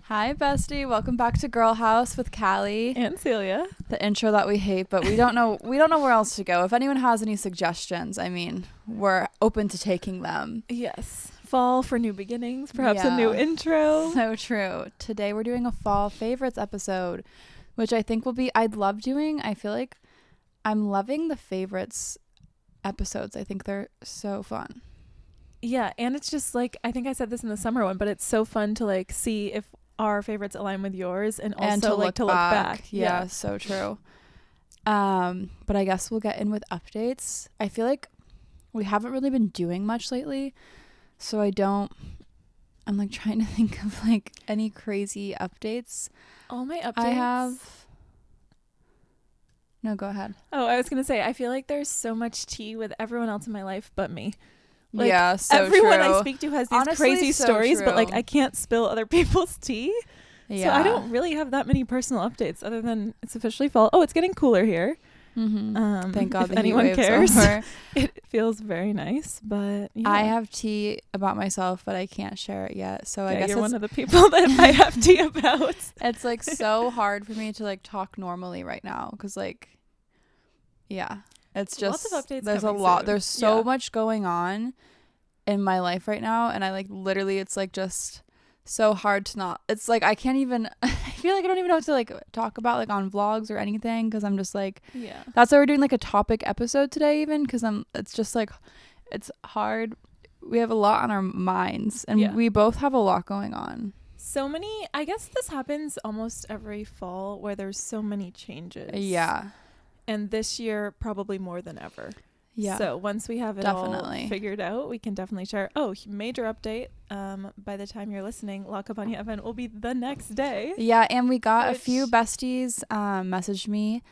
Hi, bestie. Welcome back to Girl House with Callie and Celia. The intro that we hate, but we don't know where else to go. If anyone has any suggestions, I mean, we're open to taking them. Yes. Fall for new beginnings, perhaps a new intro. So true. Today we're doing a fall favorites episode, which I think will be I'd love doing. I feel like I'm loving the favorites episodes. I think they're so fun. Yeah, and it's just like, I think I said this in the summer one, but it's so fun to like see if our favorites align with yours and also to look back. Yeah, so true. But I guess we'll get in with updates. I feel like we haven't really been doing much lately, so I'm like trying to think of like any crazy updates. All my updates I have. No, go ahead. Oh, I was gonna say, I feel like there's so much tea with everyone else in my life but me. Like, yeah, so everyone true. I speak to has these Honestly, crazy so stories, true. but like I can't spill other people's tea. Yeah. So I don't really have that many personal updates other than it's officially fall. Oh, it's getting cooler here. Mm-hmm. Thank God. If anyone cares, it feels very nice. But yeah. I have tea about myself, but I can't share it yet. So I guess you're one of the people that I have tea about. It's like so hard for me to like talk normally right now because like, yeah, it's just lots of updates. There's a lot. There's so much going on in my life right now, and I like literally, it's like just so hard to not. It's like I can't even. I feel like I don't even know what to like talk about like on vlogs or anything because I'm just like, yeah. That's why we're doing like a topic episode today, even because it's just like it's hard. We have a lot on our minds, and we both have a lot going on. So many. I guess this happens almost every fall where there's so many changes. Yeah. And this year, probably more than ever. Yeah. So once we have it all figured out, we can definitely share. Oh, major update. By the time you're listening, La Cabaña event will be the next day. Yeah, and we got a few besties messaged me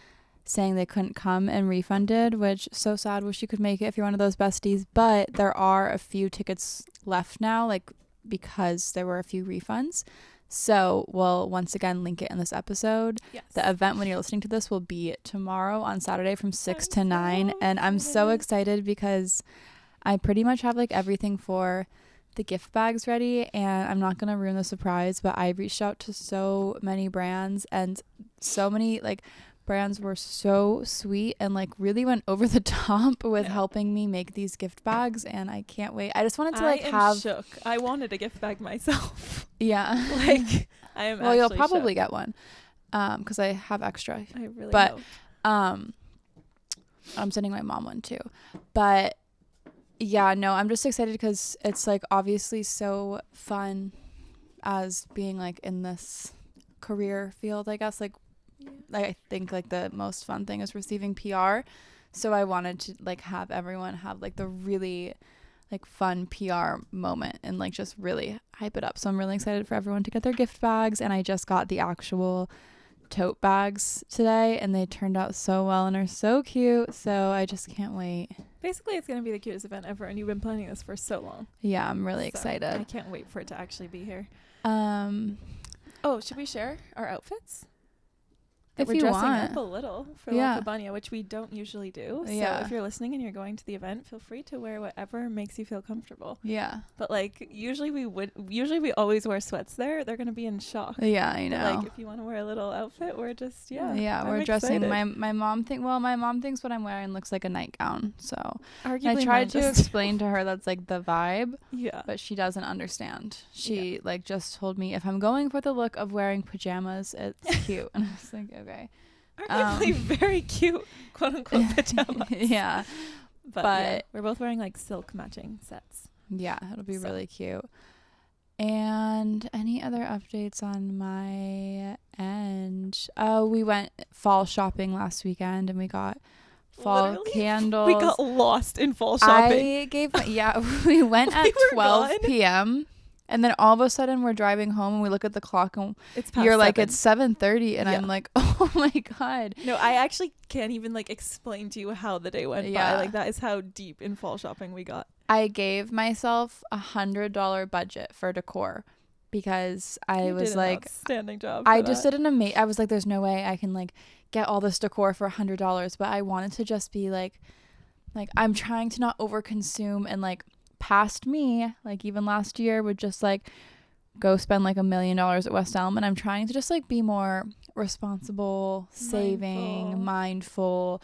saying they couldn't come and refunded, which so sad. Wish you could make it if you're one of those besties. But there are a few tickets left now, like because there were a few refunds. So we'll once again link it in this episode. Yes. The event when you're listening to this will be tomorrow on Saturday from 6 to 9. And I'm so excited because I pretty much have like everything for the gift bags ready. And I'm not going to ruin the surprise, but I reached out to so many brands and so many like brands were so sweet and like really went over the top with helping me make these gift bags, and I can't wait. I just wanted to like I'm shook. I wanted a gift bag myself. Yeah. Like I am. Well, you'll probably get one because I have extra. I really but hope. I'm sending my mom one too. But yeah, no, I'm just excited because it's like obviously so fun as being like in this career field, I guess. Like I think like the most fun thing is receiving PR. So I wanted to like have everyone have like the really like fun PR moment and like just really hype it up. So I'm really excited for everyone to get their gift bags, and I just got the actual tote bags today and they turned out so well and are so cute. So I just can't wait. Basically, it's going to be the cutest event ever, and you've been planning this for so long. Yeah, I'm really excited. I can't wait for it to actually be here. Oh, should we share our outfits? If we're you dressing want. up a little for La Cabaña, which we don't usually do. So if you're listening and you're going to the event, feel free to wear whatever makes you feel comfortable. Yeah. But like usually we always wear sweats there. They're going to be in shock. Yeah, I know. But, like if you want to wear a little outfit, we're just we're dressing. My mom thinks what I'm wearing looks like a nightgown. So arguably I tried to explain to her that's like the vibe. Yeah. But she doesn't understand. She like just told me if I'm going for the look of wearing pajamas, it's cute. And I was like, okay. Arguably very cute, quote unquote, pajamas. Yeah. But we're both wearing like silk matching sets. Yeah, it'll be really cute. And any other updates on my end? Oh, we went fall shopping last weekend and we got fall candles. We got lost in fall shopping. We went at 12 p.m. And then all of a sudden we're driving home and we look at the clock and you're like, it's 7:30 and I'm like, oh my God. No, I actually can't even like explain to you how the day went by. Like that is how deep in fall shopping we got. I gave myself $100 budget for decor because I was like, outstanding job. I just did an amazing. I was like, there's no way I can like get all this decor for $100, but I wanted to just be like I'm trying to not overconsume and like past me, like even last year would just like go spend like $1 million at West Elm, and I'm trying to just like be more responsible, saving, mindful.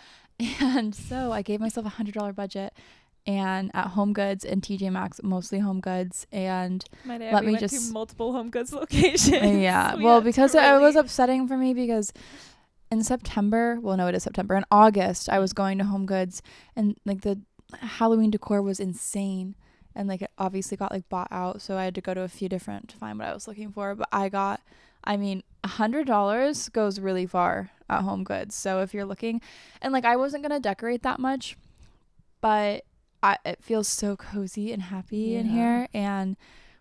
And so I gave myself $100 budget, and at HomeGoods and TJ Maxx, mostly HomeGoods, and let me just to multiple HomeGoods locations. Yeah, well, because it was upsetting for me because in September, well, no, it is September. In August, I was going to HomeGoods, and like the Halloween decor was insane, and like it obviously got like bought out, so I had to go to a few different to find what I was looking for. But $100 goes really far at HomeGoods. So if you're looking, and like I wasn't gonna decorate that much, but it feels so cozy and happy in here, and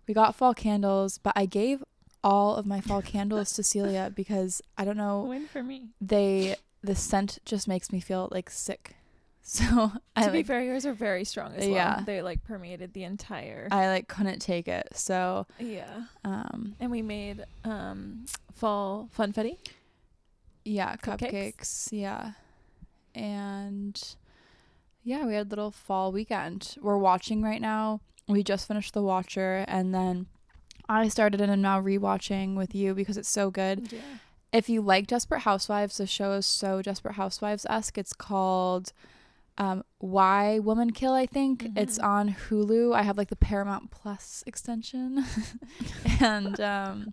we got fall candles, but I gave all of my fall candles to Celia because I don't know, win for me. The scent just makes me feel like sick. So to be fair, yours are very strong as well. Yeah, they like permeated the entire. I like couldn't take it. So yeah. And we made fall funfetti. Yeah, cupcakes. Yeah, and yeah, we had a little fall weekend. We're watching right now. We just finished The Watcher, and then I started it and I'm now rewatching with you because it's so good. Yeah. If you like Desperate Housewives, the show is so Desperate Housewives-esque. It's called Why Women Kill, I think. Mm-hmm. It's on Hulu. I have like the Paramount Plus extension. And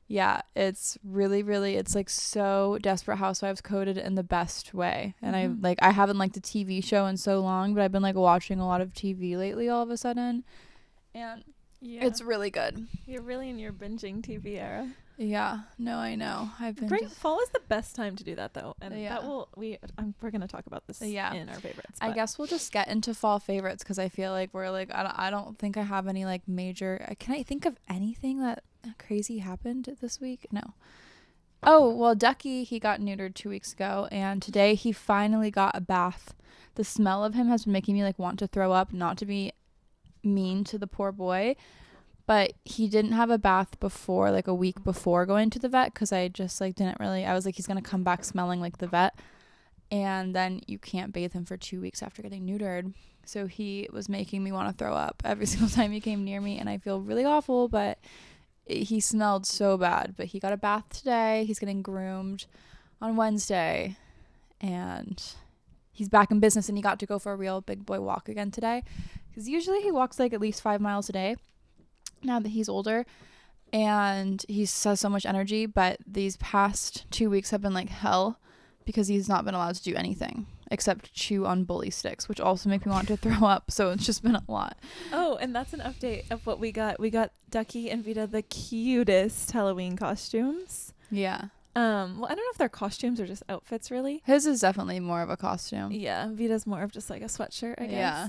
yeah, it's really, really, it's like so Desperate Housewives coded in the best way. And I haven't liked a TV show in so long, but I've been like watching a lot of TV lately all of a sudden. And it's really good. You're really in your binging TV era. Yeah, no, I know. I've been fall is the best time to do that though, and we're gonna talk about this in our favorites. I guess we'll just get into fall favorites because I feel like we're like I don't think I have any like major. Can I think of anything that crazy happened this week? No. Oh well, Ducky, he got neutered 2 weeks ago, and today he finally got a bath. The smell of him has been making me like want to throw up. Not to be mean to the poor boy, but he didn't have a bath before, like a week before going to the vet, because I just like didn't really, I was like, he's gonna come back smelling like the vet, and then you can't bathe him for 2 weeks after getting neutered. So he was making me want to throw up every single time he came near me, and I feel really awful, but he smelled so bad. But he got a bath today. He's getting groomed on Wednesday, and he's back in business, and he got to go for a real big boy walk again today, because usually he walks like at least 5 miles a day now that he's older, and he has so much energy. But these past 2 weeks have been like hell because he's not been allowed to do anything except chew on bully sticks, which also make me want to throw up. So it's just been a lot. Oh, and that's an update of what we got. We got Ducky and Vita the cutest Halloween costumes. Yeah. Well, I don't know if they're costumes or just outfits, really. His is definitely more of a costume. Yeah, Vita's more of just like a sweatshirt, I guess. Yeah.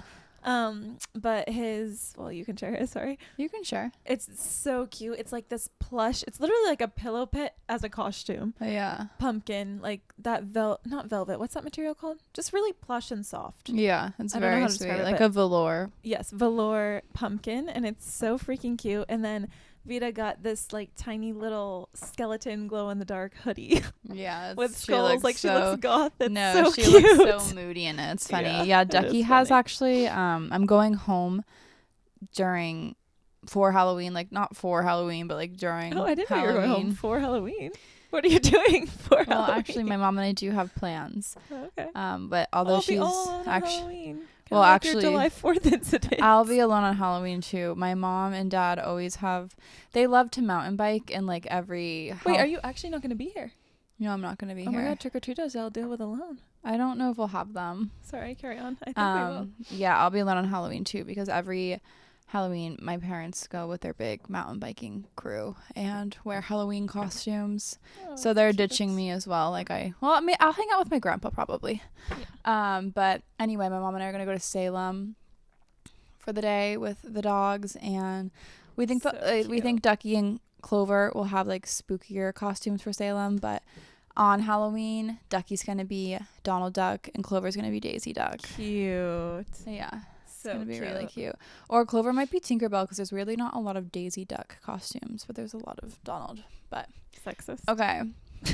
But his, well, you can share his, sorry. You can share. It's so cute. It's like this plush. It's literally like a pillow pit as a costume. Yeah. Pumpkin, like that not velvet. What's that material called? Just really plush and soft. Yeah, it's very sweet. Like a velour. Yes, velour pumpkin, and it's so freaking cute. And then Vita got this like tiny little skeleton glow in the dark hoodie. Yeah, with skulls. Like she looks goth. It's she cute. Looks so moody in it. It's funny. Yeah, Ducky has actually. I'm going home for Halloween. Like not for Halloween, but like during. Oh, I didn't know you were going home for Halloween. What are you doing for Halloween? Well, actually, my mom and I do have plans. Oh, okay. But although she's actually. Halloween. Well, actually, July 4th incident. I'll be alone on Halloween too. My mom and dad always they love to mountain bike, and like every. Wait, are you actually not going to be here? No, I'm not going to be here. Oh my god, trick or treaters, I'll deal with alone. I don't know if we'll have them. Sorry, carry on. I think we will. Yeah, I'll be alone on Halloween too, because every Halloween my parents go with their big mountain biking crew and wear Halloween costumes. So they're ditching me as well. Like I'll hang out with my grandpa probably. Yeah. But anyway, my mom and I are gonna go to Salem for the day with the dogs, and we think we think Ducky and Clover will have like spookier costumes for Salem, but on Halloween, Ducky's gonna be Donald Duck and Clover's gonna be Daisy Duck. Cute. Yeah. It's gonna be really cute. Or Clover might be Tinkerbell, because there's really not a lot of Daisy Duck costumes, but there's a lot of Donald. But sexist. Okay.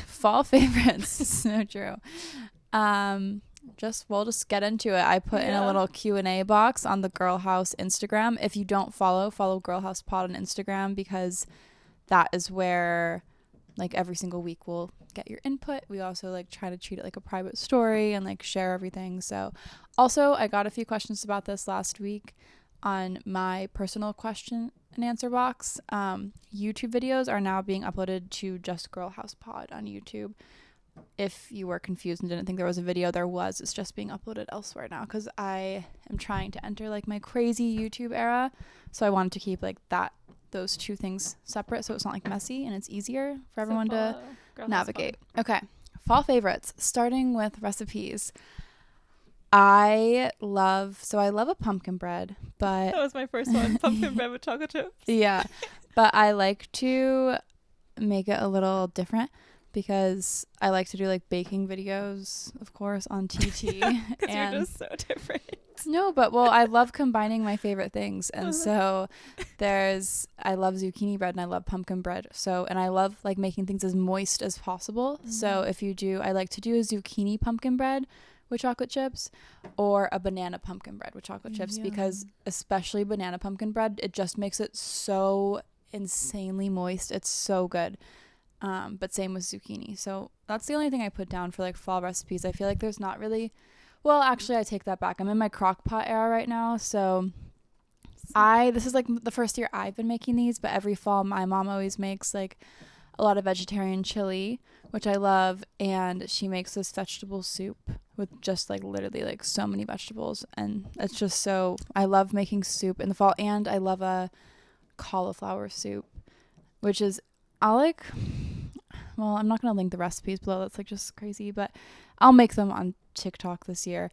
Fall favorites. So true. we'll just get into it. I put in a little Q&A box on the Girl House Instagram. If you don't follow Girl House Pod on Instagram, because that is where like every single week we'll get your input. We also like try to treat it like a private story and like share everything. So also I got a few questions about this last week on my personal question and answer box. YouTube videos are now being uploaded to just Girl House Pod on YouTube. If you were confused and didn't think there was a video, there was. It's just being uploaded elsewhere now because I am trying to enter like my crazy YouTube era. So I wanted to keep like those two things separate so it's not like messy and it's easier for everyone to navigate. Okay. Fall favorites, starting with recipes. I love a pumpkin bread, but that was my first one. Pumpkin bread with chocolate chips. Yeah. But I like to make it a little different because I like to do like baking videos, of course, on TT. Because you're just so different. No, but I love combining my favorite things. And so I love zucchini bread and I love pumpkin bread. And I love like making things as moist as possible. Mm-hmm. So I like to do a zucchini pumpkin bread with chocolate chips or a banana pumpkin bread with chocolate chips because especially banana pumpkin bread, it just makes it so insanely moist. It's so good. But same with zucchini. So that's the only thing I put down for like fall recipes. I feel like there's not really, well, actually I take that back. I'm in my crock pot era right now. So this is like the first year I've been making these, but every fall my mom always makes like a lot of vegetarian chili, which I love. And she makes this vegetable soup with just like literally like so many vegetables. And it's just I love making soup in the fall. And I love a cauliflower soup, which is, I'm not going to link the recipes below. That's like just crazy, but I'll make them on TikTok this year.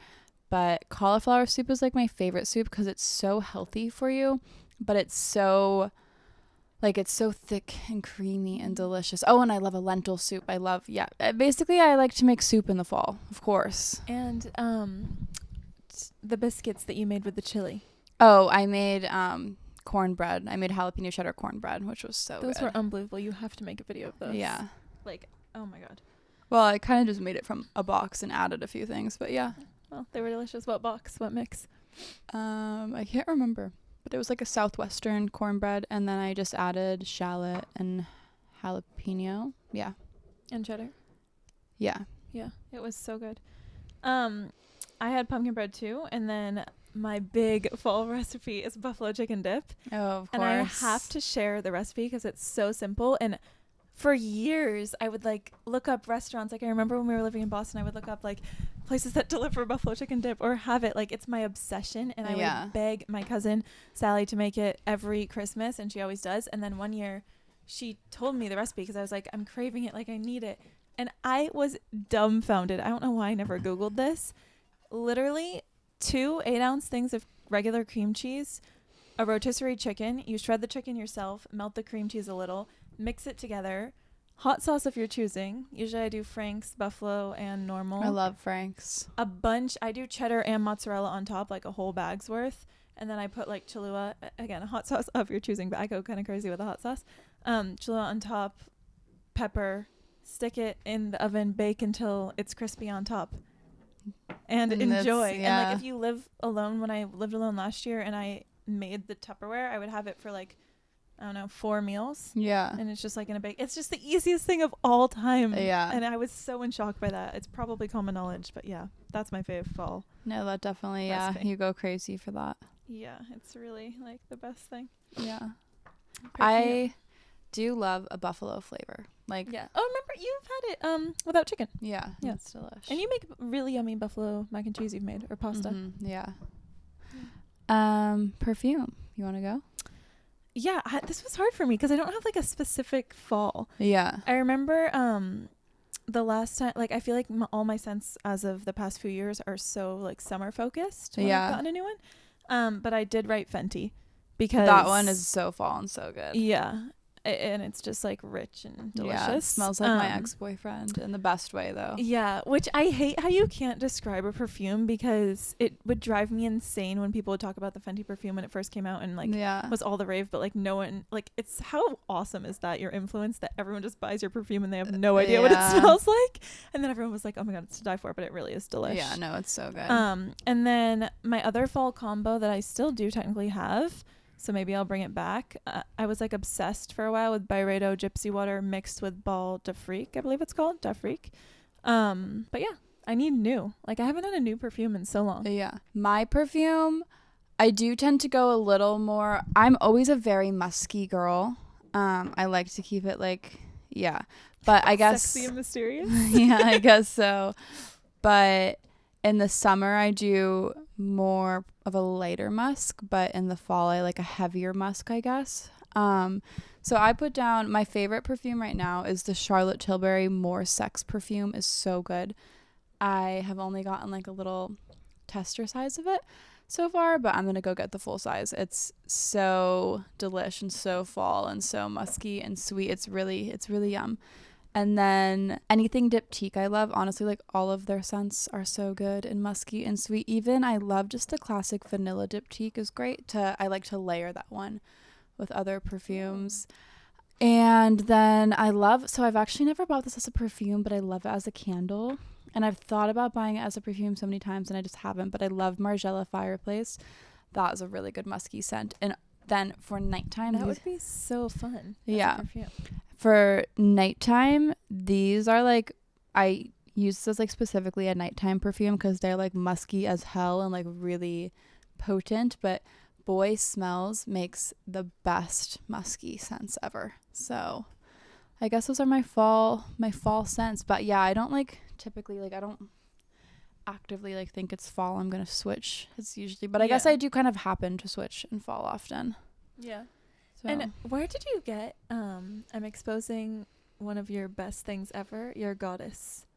But cauliflower soup is like my favorite soup because it's so healthy for you, but it's so thick and creamy and delicious. Oh, and I love a lentil soup. Basically I like to make soup in the fall, of course. And the biscuits that you made with the chili. Oh, I made cornbread. I made jalapeno cheddar cornbread, which was so good. Those were unbelievable. You have to make a video of those. Yeah. Like, oh my god. Well, I kind of just made it from a box and added a few things, but yeah. Well, they were delicious. What box? What mix? I can't remember, but it was like a Southwestern cornbread, and then I just added shallot and jalapeno. Yeah. And cheddar. Yeah. Yeah, it was so good. I had pumpkin bread too, and then my big fall recipe is buffalo chicken dip. Oh, of course. And I have to share the recipe because it's so simple. And for years, I would like look up restaurants. Like I remember when we were living in Boston, I would look up like places that deliver buffalo chicken dip or have it. Like it's my obsession. And I would beg my cousin Sally to make it every Christmas, and she always does. And then one year she told me the recipe because I was like, I'm craving it. Like I need it. And I was dumbfounded. I don't know why I never Googled this. Literally 2 8-ounce things of regular cream cheese, a rotisserie chicken. You shred the chicken yourself, melt the cream cheese a little, mix it together. Hot sauce if you're choosing. Usually I do Frank's, buffalo, and normal. I love Frank's. A bunch. I do cheddar and mozzarella on top, like a whole bag's worth. And then I put like Cholula, again, a hot sauce of your choosing, but I go kind of crazy with the hot sauce. Cholula on top, pepper, stick it in the oven, bake until it's crispy on top. And enjoy. And like if you live alone, when I lived alone last year and I made the Tupperware, I would have it for like, I don't know, 4 meals. Yeah. And it's just like in a bake. It's just the easiest thing of all time. Yeah. And I was so in shock by that. It's probably common knowledge, but yeah, that's my fave fall. No, that definitely, recipe. You go crazy for that. Yeah, it's really like the best thing. Yeah. I do love a buffalo flavor. Like, yeah. Oh, remember you've had it without chicken. Yeah. It's delicious. And you make really yummy buffalo mac and cheese you've made, or pasta. Mm-hmm, yeah. Perfume. You want to go? Yeah, this was hard for me because I don't have like a specific fall. Yeah. I remember the last time, like I feel like all my scents as of the past few years are so like summer focused when I've gotten a new one. But I did write Fenty because that one is so fall and so good. Yeah. and it's just like rich and delicious. Yeah, it smells like my ex-boyfriend in the best way though. Yeah, which I hate how you can't describe a perfume, because it would drive me insane when people would talk about the Fenty perfume when it first came out and like was all the rave, but like no one, like, it's, how awesome is that, your influence, that everyone just buys your perfume and they have no idea what it smells like, and then everyone was like, oh my god, it's to die for, but it really is delicious. Yeah, no, it's so good. And then my other fall combo that I still do technically have, so maybe I'll bring it back. I was like obsessed for a while with Byredo Gypsy Water mixed with Bal d'Afrique, I believe it's called, d'Afrique. But yeah, I need new. Like, I haven't had a new perfume in so long. Yeah. My perfume, I do tend to go a little more, I'm always a very musky girl. I like to keep it like, yeah. But I guess sexy and mysterious. Yeah, I guess so. But in the summer, I do more of a lighter musk, but in the fall, I like a heavier musk, I guess. So I put down, my favorite perfume right now is the Charlotte Tilbury More Sex perfume. Is so good. I have only gotten like a little tester size of it so far, but I'm going to go get the full size. It's so delish and so fall and so musky and sweet. It's really yum. And then anything Diptyque I love. Honestly, like all of their scents are so good and musky and sweet. Even I love just the classic vanilla Diptyque is great. I like to layer that one with other perfumes. And then I've actually never bought this as a perfume, but I love it as a candle. And I've thought about buying it as a perfume so many times and I just haven't. But I love Margiela Fireplace. That is a really good musky scent. And then for nighttime, that would be so fun. Yeah. For nighttime, these are like, I use this as like specifically a nighttime perfume because they're like musky as hell and like really potent, but Boy Smells makes the best musky scents ever. So I guess those are my fall scents. But yeah, I don't like typically, like I don't actively like think it's fall I'm gonna switch. It's usually, but I guess I do kind of happen to switch in fall often. Yeah. And where did you get, I'm exposing one of your best things ever, your goddess.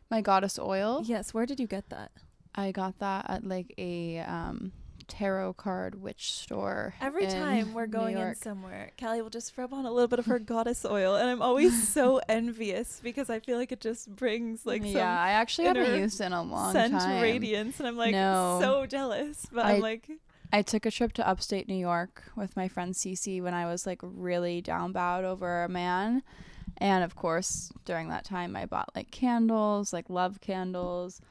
My goddess oil? Yes, where did you get that? I got that at like a tarot card witch store. Every time we're going in somewhere, Callie will just rub on a little bit of her goddess oil, and I'm always so envious because I feel like it just brings like some I actually haven't used it in a long time. Scent radiance, and I'm like so jealous, but I'm like... I took a trip to upstate New York with my friend Cece when I was like really down bad over a man. And of course, during that time, I bought like candles, like love candles,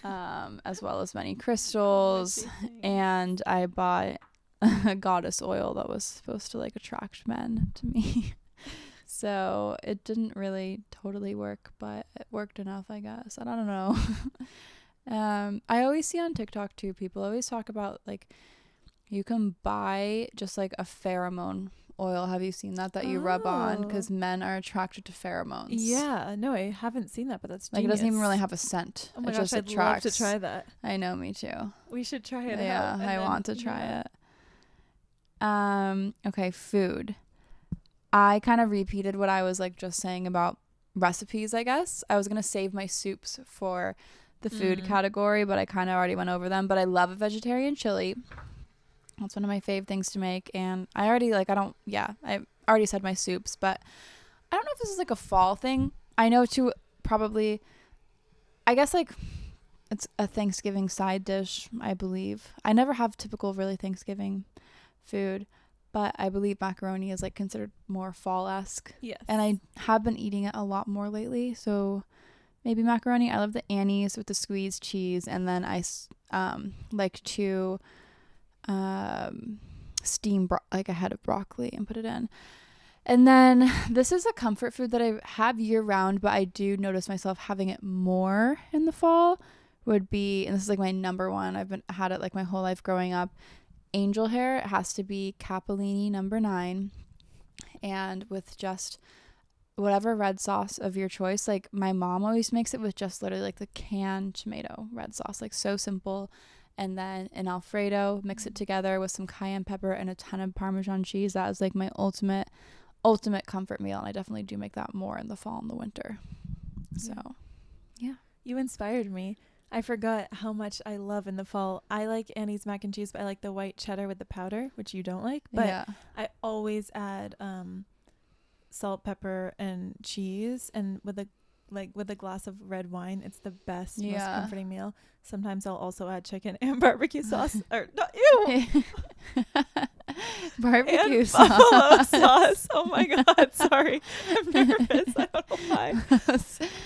as well as many crystals. And I bought a goddess oil that was supposed to like attract men to me. So it didn't really totally work, but it worked enough, I guess. I don't know. I always see on TikTok too, people always talk about like, you can buy just like a pheromone oil. Have you seen that you rub on? Because men are attracted to pheromones. Yeah, no, I haven't seen that, but that's genius. Like it doesn't even really have a scent. Oh my gosh, just I'd love to try that. I know, me too. We should try it. Yeah, I want to try it. Okay, food. I kind of repeated what I was like just saying about recipes, I guess. I was gonna save my soups for the food category, but I kind of already went over them. But I love a vegetarian chili. That's one of my fave things to make. And I already I already said my soups, but I don't know if this is like a fall thing. I know too, probably, I guess like it's a Thanksgiving side dish, I believe. I never have typical really Thanksgiving food, but I believe macaroni is like considered more fall-esque. Yes. And I have been eating it a lot more lately. So maybe macaroni. I love the Annie's with the squeezed cheese. And then I like to steam like a head of broccoli and put it in. And then this is a comfort food that I have year round, but I do notice myself having it more in the fall, would be, and this is like my number one, had it like my whole life growing up, angel hair. It has to be Capellini number 9, and with just whatever red sauce of your choice. Like my mom always makes it with just literally like the canned tomato red sauce, like so simple. And then an Alfredo, mix it together with some cayenne pepper and a ton of Parmesan cheese. That is like my ultimate comfort meal. And I definitely do make that more in the fall and the winter. So, yeah. You inspired me. I forgot how much I love in the fall. I like Annie's mac and cheese, but I like the white cheddar with the powder, which you don't like. But Yeah. I always add salt, pepper, and cheese, and with a glass of red wine. It's the best, most comforting meal. Sometimes I'll also add chicken and barbecue sauce. Or not, ew. Barbecue and sauce. Buffalo sauce. Oh my god, sorry. I'm nervous. I don't know why.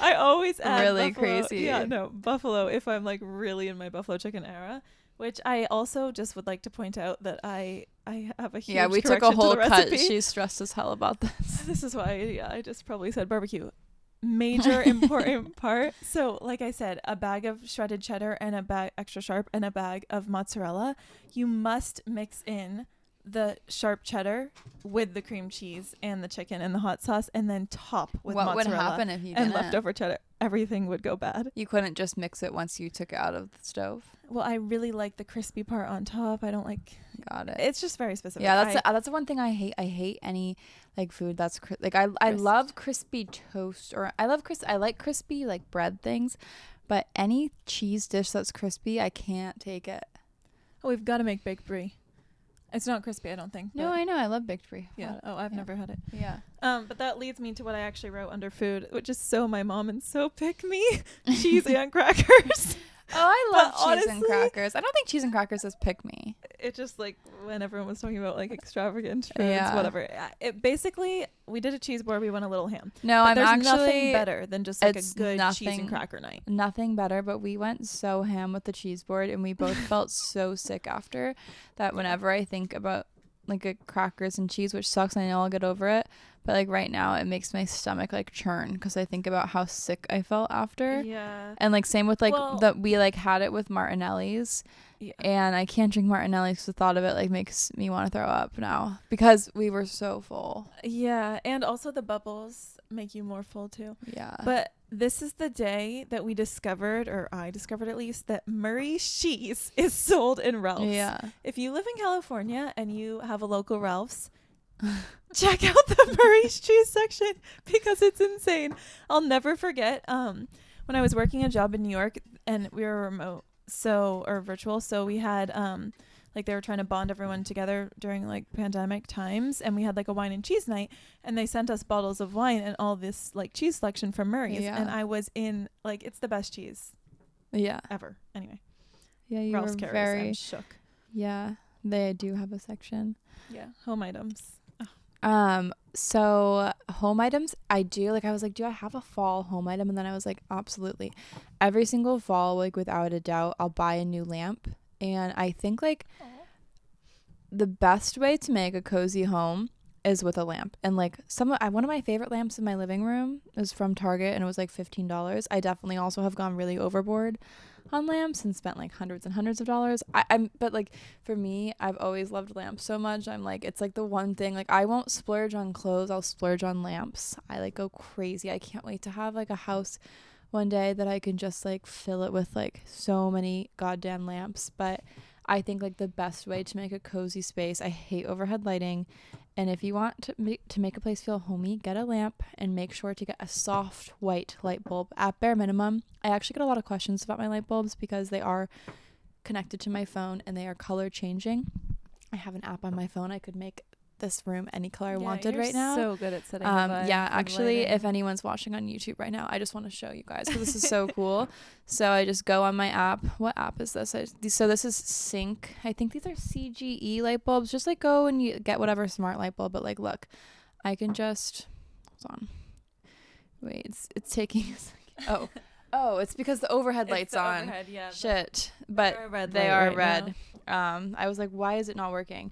I always add really buffalo. crazy. Yeah, no, buffalo if I'm like really in my buffalo chicken era. Which I also just would like to point out that I have a huge Yeah, we took a correction whole to the cut. recipe. She's stressed as hell about this. This is why I just probably said barbecue. Major important part. So like I said, a bag of shredded cheddar and a bag extra sharp and a bag of mozzarella. You must mix in the sharp cheddar with the cream cheese and the chicken and the hot sauce, and then top with What mozzarella. would happen if you and didn't? leftover cheddar? Everything would go bad. You couldn't just mix it once you took it out of the stove. Well, I really like the crispy part on top. I don't like. Got it. It's just very specific. Yeah, that's the one thing I hate. I hate any like food that's like I love crispy toast, or I like crispy like bread things, but any cheese dish that's crispy, I can't take it. Oh, we've got to make baked brie. It's not crispy, I don't think. No, I know. I love baked brie. Yeah. Oh, I've never had it. Yeah. But that leads me to what I actually wrote under food, which is so my mom and so pick me. Cheese and crackers. Oh, I love But cheese and honestly, crackers. I don't think cheese and crackers is pick me. It just like when everyone was talking about like extravagant foods, Yeah. whatever. It basically, we did a cheese board. We went a little ham. No, But I'm there's actually nothing better than just like a it's good cheese nothing- and cracker night. nothing better, but we went so ham with the cheese board, and we both felt so sick after that. Whenever I think about like crackers and cheese, which sucks, I know I'll get over it, but like right now it makes my stomach like churn because I think about how sick I felt after. Yeah. And like same with like Well- that we like had it with Martinelli's, Yeah. and I can't drink Martinelli's because the thought of it like makes me want to throw up now because we were so full. Yeah, and also the bubbles make you more full too. Yeah. But this is the day that we discovered, or I discovered at least, that Murray's cheese is sold in Ralph's. yeah. If you live in California and you have a local Ralph's, check out the Murray's cheese section because it's insane. I'll never forget when I was working a job in New York and we were remote, or virtual, so we had like they were trying to bond everyone together during like pandemic times, and we had like a wine and cheese night, and they sent us bottles of wine and all this like cheese selection from Murray's. Yeah. And I was in like, it's the best cheese Yeah. ever. Anyway, Yeah. You Ralph's were Carries, very. I'm shook. Yeah. They do have a section. Yeah, home items. So home items, I do like, I was like, do I have a fall home item? And then I was like, absolutely. Every single fall, like without a doubt, I'll buy a new lamp. And I think like the best way to make a cozy home is with a lamp. And like one of my favorite lamps in my living room is from Target, and it was like $15. I definitely also have gone really overboard on lamps and spent like hundreds and hundreds of dollars. But like for me, I've always loved lamps so much. I'm like, it's like the one thing, like I won't splurge on clothes, I'll splurge on lamps. I like go crazy. I can't wait to have like a house one day that I can just like fill it with like so many goddamn lamps. But I think like the best way to make a cozy space, I hate overhead lighting, and if you want to make a place feel homey, get a lamp and make sure to get a soft white light bulb at bare minimum. I actually get a lot of questions about my light bulbs because they are connected to my phone and they are color changing. I have an app on my phone. I could make this room any color I wanted right now. So good at setting the vibe Yeah, with actually, lighting. if anyone's watching on YouTube right now, I just want to show you guys because this is so cool. So I just go on my app. What app is this? So this is Sync. I think these are CGE light bulbs. Just like go and you get whatever smart light bulb. But like, look, I can just hold on. Wait, it's taking a second. Oh, it's because the overhead light's the on. overhead, yeah, Shit, but they're a red they light are right red. I was like, why is it not working?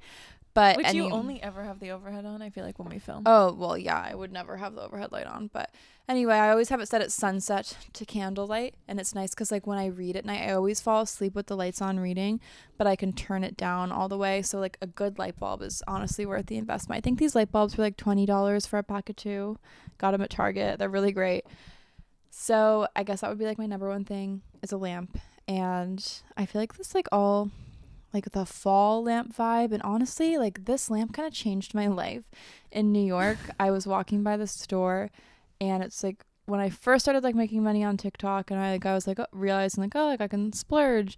But Which you only ever have the overhead on, I feel like, when we film. Oh, well, yeah, I would never have the overhead light on. But anyway, I always have it set at sunset to candlelight. And it's nice because, like, when I read at night, I always fall asleep with the lights on reading. But I can turn it down all the way. So, like, a good light bulb is honestly worth the investment. I think these light bulbs were, like, $20 for a pack of 2. Got them at Target. They're really great. So, I guess that would be, like, my number one thing is a lamp. And I feel like this, like, all... like the fall lamp vibe, and honestly like this lamp kind of changed my life in New York. I was walking by the store and it's like when I first started like making money on TikTok, and I was like realizing like, oh, like I can splurge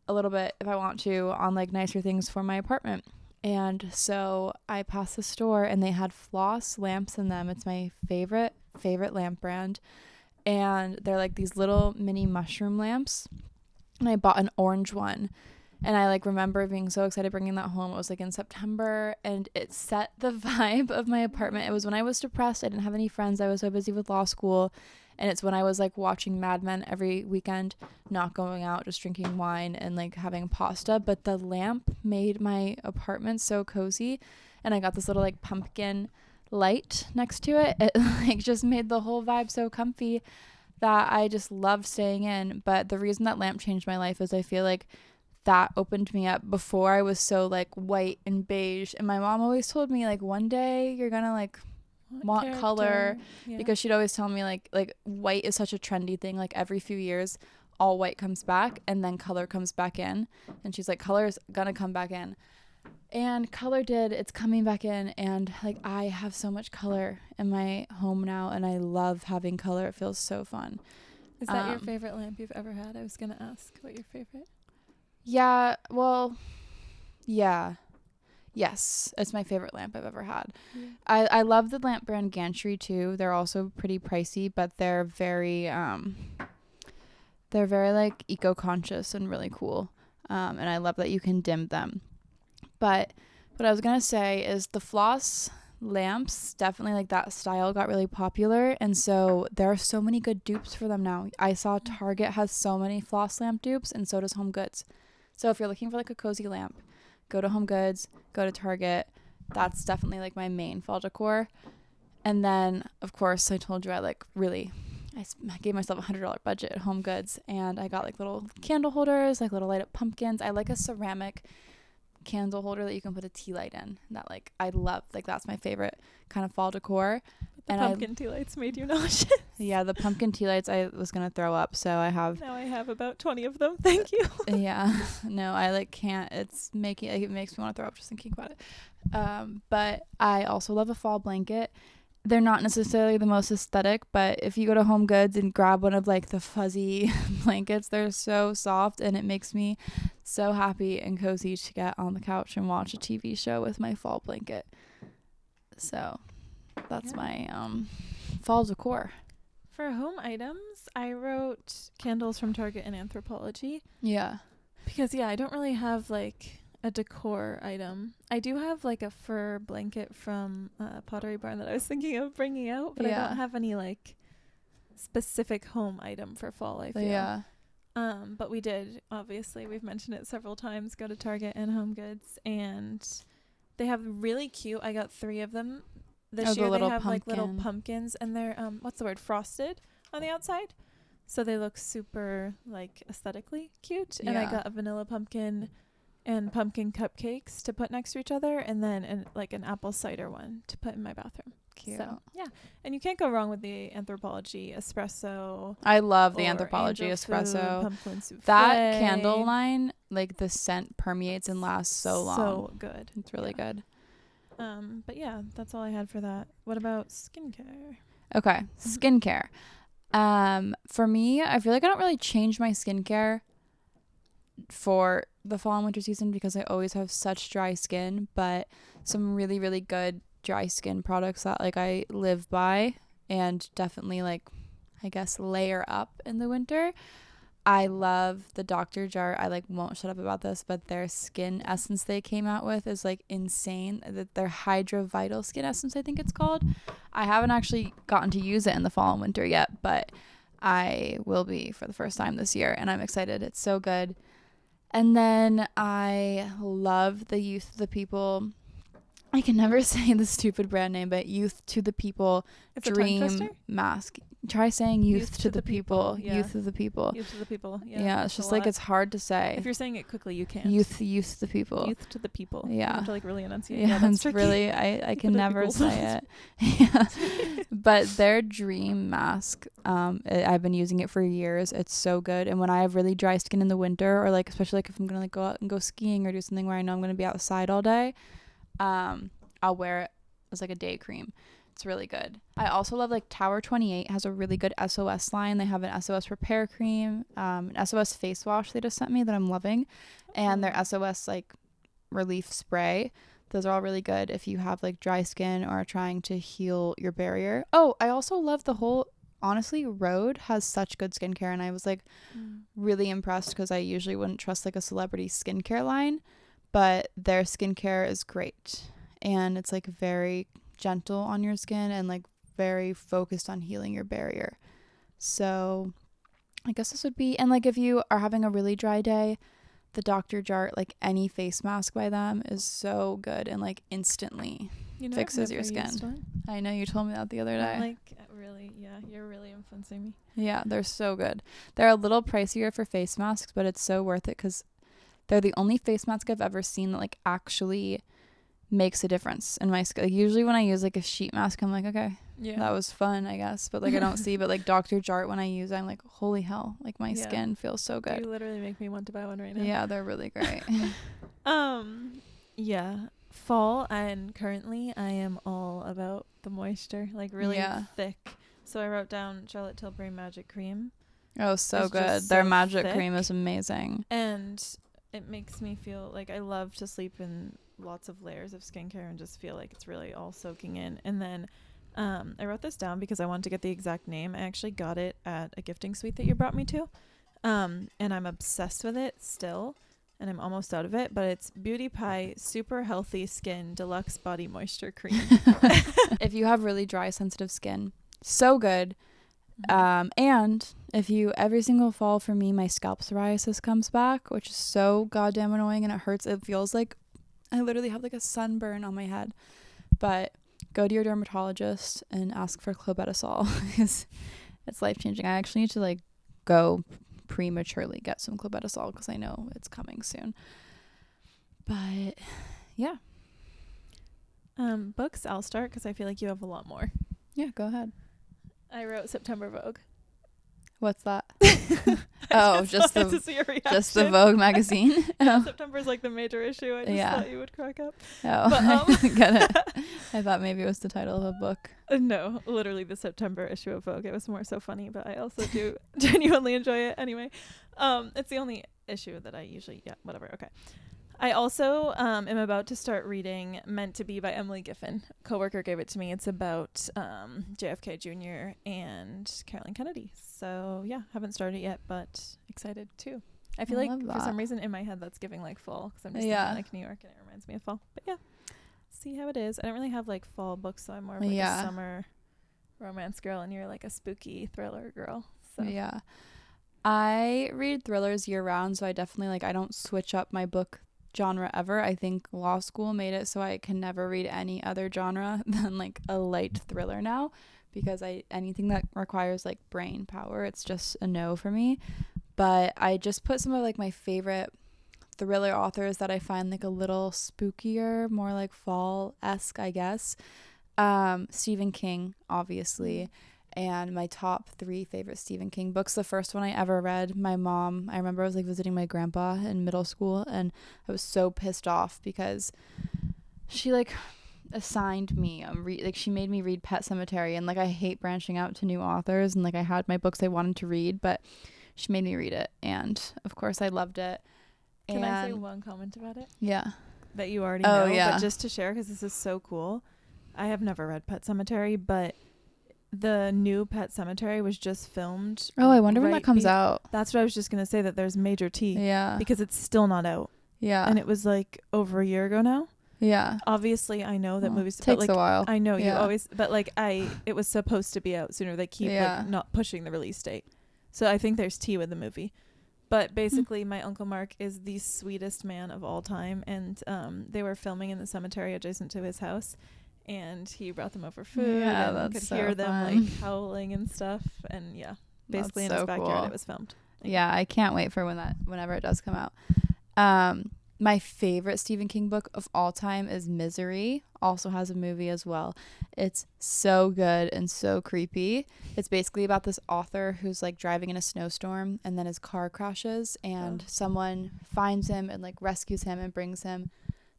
a little bit if I want to on like nicer things for my apartment. And so I passed the store and they had floss lamps in them. It's my favorite lamp brand. And they're like these little mini mushroom lamps. And I bought an orange one. And I like remember being so excited bringing that home. It was like in September, and it set the vibe of my apartment. It was when I was depressed. I didn't have any friends. I was so busy with law school. And it's when I was like watching Mad Men every weekend, not going out, just drinking wine and like having pasta. But the lamp made my apartment so cozy. And I got this little like pumpkin light next to it. It like just made the whole vibe so comfy that I just loved staying in. But the reason that lamp changed my life is I feel like that opened me up. Before I was so like white and beige, and my mom always told me like one day you're gonna like want color, because she'd always tell me like white is such a trendy thing. Like every few years all white comes back and then color comes back in, and she's like, color is gonna come back in, and color did. It's coming back in, and like I have so much color in my home now, and I love having color. It feels so fun. Is that your favorite lamp you've ever had? I was gonna ask what your favorite. Yeah, well, yeah. Yes, it's my favorite lamp I've ever had. Yeah. I love the lamp brand Gantry too. They're also pretty pricey, but they're very like eco-conscious and really cool. And I love that you can dim them. But what I was going to say is the floss lamps, definitely like that style got really popular, and so there are so many good dupes for them now. I saw Target has so many floss lamp dupes, and so does HomeGoods. So if you're looking for like a cozy lamp, go to HomeGoods, go to Target. That's definitely like my main fall decor. And then of course I told you I gave myself $100 budget at HomeGoods, and I got like little candle holders, like little light up pumpkins. I like a ceramic candle holder that you can put a tea light in, that like I love. Like that's my favorite kind of fall decor. The pumpkin tea lights made you nauseous. Yeah, the pumpkin tea lights, I was gonna throw up, so I have about 20 of them. Thank you. Yeah, no, I like can't. It makes me want to throw up just thinking about it. But I also love a fall blanket. They're not necessarily the most aesthetic, but if you go to HomeGoods and grab one of like the fuzzy blankets, they're so soft, and it makes me so happy and cozy to get on the couch and watch a TV show with my fall blanket. So that's my fall decor. For home items, I wrote candles from Target and Anthropologie. Yeah. Because I don't really have like a decor item. I do have like a fur blanket from Pottery Barn that I was thinking of bringing out, but I don't have any like specific home item for fall, I feel. Yeah. But we did, obviously, we've mentioned it several times, go to Target and HomeGoods, and they have really cute, I got 3 of them this year. They have like little pumpkins, and they're frosted on the outside, so they look super like aesthetically cute. And I got a vanilla pumpkin and pumpkin cupcakes to put next to each other, and then an apple cider one to put in my bathroom. Cute. So and you can't go wrong with the Anthropologie espresso. I love the Anthropologie espresso. Pumpkin souffle. That candle line, like the scent permeates and lasts so long. So good. It's really good. But yeah, that's all I had for that. What about skincare? Okay, skincare. For me, I feel like I don't really change my skincare for the fall and winter season because I always have such dry skin, but some really, really good dry skin products that like I live by and definitely like I guess layer up in the winter. I love the Dr. Jar. I like won't shut up about this, but their skin essence they came out with is like insane. Their Hydra Vital Skin Essence, I think it's called. I haven't actually gotten to use it in the fall and winter yet, but I will be for the first time this year, and I'm excited. It's so good. And then I love the Youth to the People. I can never say the stupid brand name, but Youth to the People Dream Mask. Try saying Youth to the People. Yeah. Youth to the People. Youth to the People. Yeah, it's just like it's hard to say. If you're saying it quickly, you can't. Youth to the People. Youth to the People. Yeah. You have to like really enunciate. Yeah, that's it's tricky. really I can never say it. Yeah. But their Dream Mask, I've been using it for years. It's so good. And when I have really dry skin in the winter, or like especially like if I'm gonna like go out and go skiing or do something where I know I'm gonna be outside all day, I'll wear it as like a day cream. It's really good. I also love like Tower 28 has a really good SOS line. They have an SOS repair cream, an SOS face wash they just sent me that I'm loving, and their SOS like relief spray. Those are all really good if you have like dry skin or are trying to heal your barrier. Oh, I also love the whole, honestly, Rhode has such good skincare, and I was like really impressed because I usually wouldn't trust like a celebrity skincare line, but their skincare is great, and it's like very gentle on your skin and like very focused on healing your barrier. So I guess this would be, and like if you are having a really dry day, the Dr. Jart, like any face mask by them is so good and like instantly fixes your skin. I know you told me that the other day. Like really, yeah, you're really influencing me. Yeah, they're so good. They're a little pricier for face masks, but it's so worth it because they're the only face mask I've ever seen that like actually makes a difference in my skin. Like, usually when I use like a sheet mask, I'm like, okay, that was fun, I guess, but like I don't see. But like Dr. Jart, when I use it, I'm like, holy hell, like my skin feels so good. You literally make me want to buy one right now. Yeah, they're really great. Yeah, fall, and currently I am all about the moisture, like really thick. So I wrote down Charlotte Tilbury Magic Cream. Oh, so good. Their magic cream is amazing, and it makes me feel like I love to sleep in lots of layers of skincare and just feel like it's really all soaking in. And then I wrote this down because I wanted to get the exact name. I actually got it at a gifting suite that you brought me to, and I'm obsessed with it still, and I'm almost out of it, but it's Beauty Pie Super Healthy Skin Deluxe Body Moisture Cream. If you have really dry, sensitive skin, so good. And if you, every single fall for me, my scalp psoriasis comes back, which is so goddamn annoying, and it hurts. It feels like I literally have like a sunburn on my head. But go to your dermatologist and ask for clobetasol because it's life-changing. I actually need to like go prematurely get some clobetasol because I know it's coming soon. But yeah. Books, I'll start because I feel like you have a lot more. Yeah, go ahead. I wrote September Vogue. What's that? Oh, just the Vogue magazine. Yeah, September is like the major issue. I just thought you would crack up. Oh, but, get it. I thought maybe it was the title of a book. No, literally the September issue of Vogue. It was more so funny, but I also do genuinely enjoy it anyway. It's the only issue that I usually, whatever. Okay. I also am about to start reading Meant to Be by Emily Giffin. Coworker gave it to me. It's about JFK Jr. and Carolyn Kennedy. So yeah, haven't started yet, but excited too. I feel like for some reason in my head that's giving like fall because I'm just thinking like New York and it reminds me of fall. But yeah, see how it is. I don't really have like fall books, so I'm more of like a summer romance girl, and you're like a spooky thriller girl. So yeah, I read thrillers year round, so I definitely like I don't switch up my book genre ever. I think law school made it so I can never read any other genre than like a light thriller now, because anything that requires like brain power, it's just a no for me. But I just put some of like my favorite thriller authors that I find like a little spookier, more like fall-esque, I guess. Stephen King, obviously. And my top 3 favorite Stephen King books. The first one I ever read, my mom, I remember I was like visiting my grandpa in middle school, and I was so pissed off because she like assigned me like she made me read Pet Sematary, and like I hate branching out to new authors, and like I had my books I wanted to read, but she made me read it, and of course I loved it. Can I say one comment about it? Yeah. That you already know, but just to share because this is so cool. I have never read Pet Sematary, but the new Pet Sematary was just filmed. Oh, I wonder when that comes out. That's what I was just going to say, that there's major T. Yeah. Because it's still not out. Yeah. And it was like over a year ago now. Yeah. Obviously, I know that movies takes a while. I know you always, but like it was supposed to be out sooner. They keep like not pushing the release date. So I think there's T with the movie. But basically, my Uncle Mark is the sweetest man of all time. And they were filming in the cemetery adjacent to his house. And he brought them over food, and could hear them like howling and stuff. And basically in his backyard it was filmed. Yeah, I can't wait for whenever it does come out. My favorite Stephen King book of all time is Misery. Also has a movie as well. It's so good and so creepy. It's basically about this author who's like driving in a snowstorm, and then his car crashes, and someone finds him and like rescues him and brings him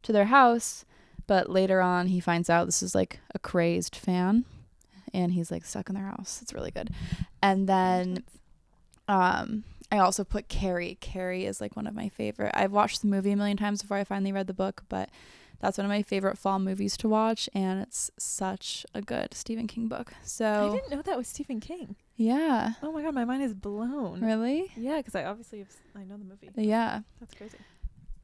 to their house. But later on, he finds out this is like a crazed fan, and he's like stuck in their house. It's really good. And then I also put Carrie. Carrie is like one of my favorite. I've watched the movie a million times before I finally read the book, but that's one of my favorite fall movies to watch, and it's such a good Stephen King book. So I didn't know that was Stephen King. Yeah. Oh my god, my mind is blown. Really? Yeah, because I obviously I know the movie. Yeah. That's crazy.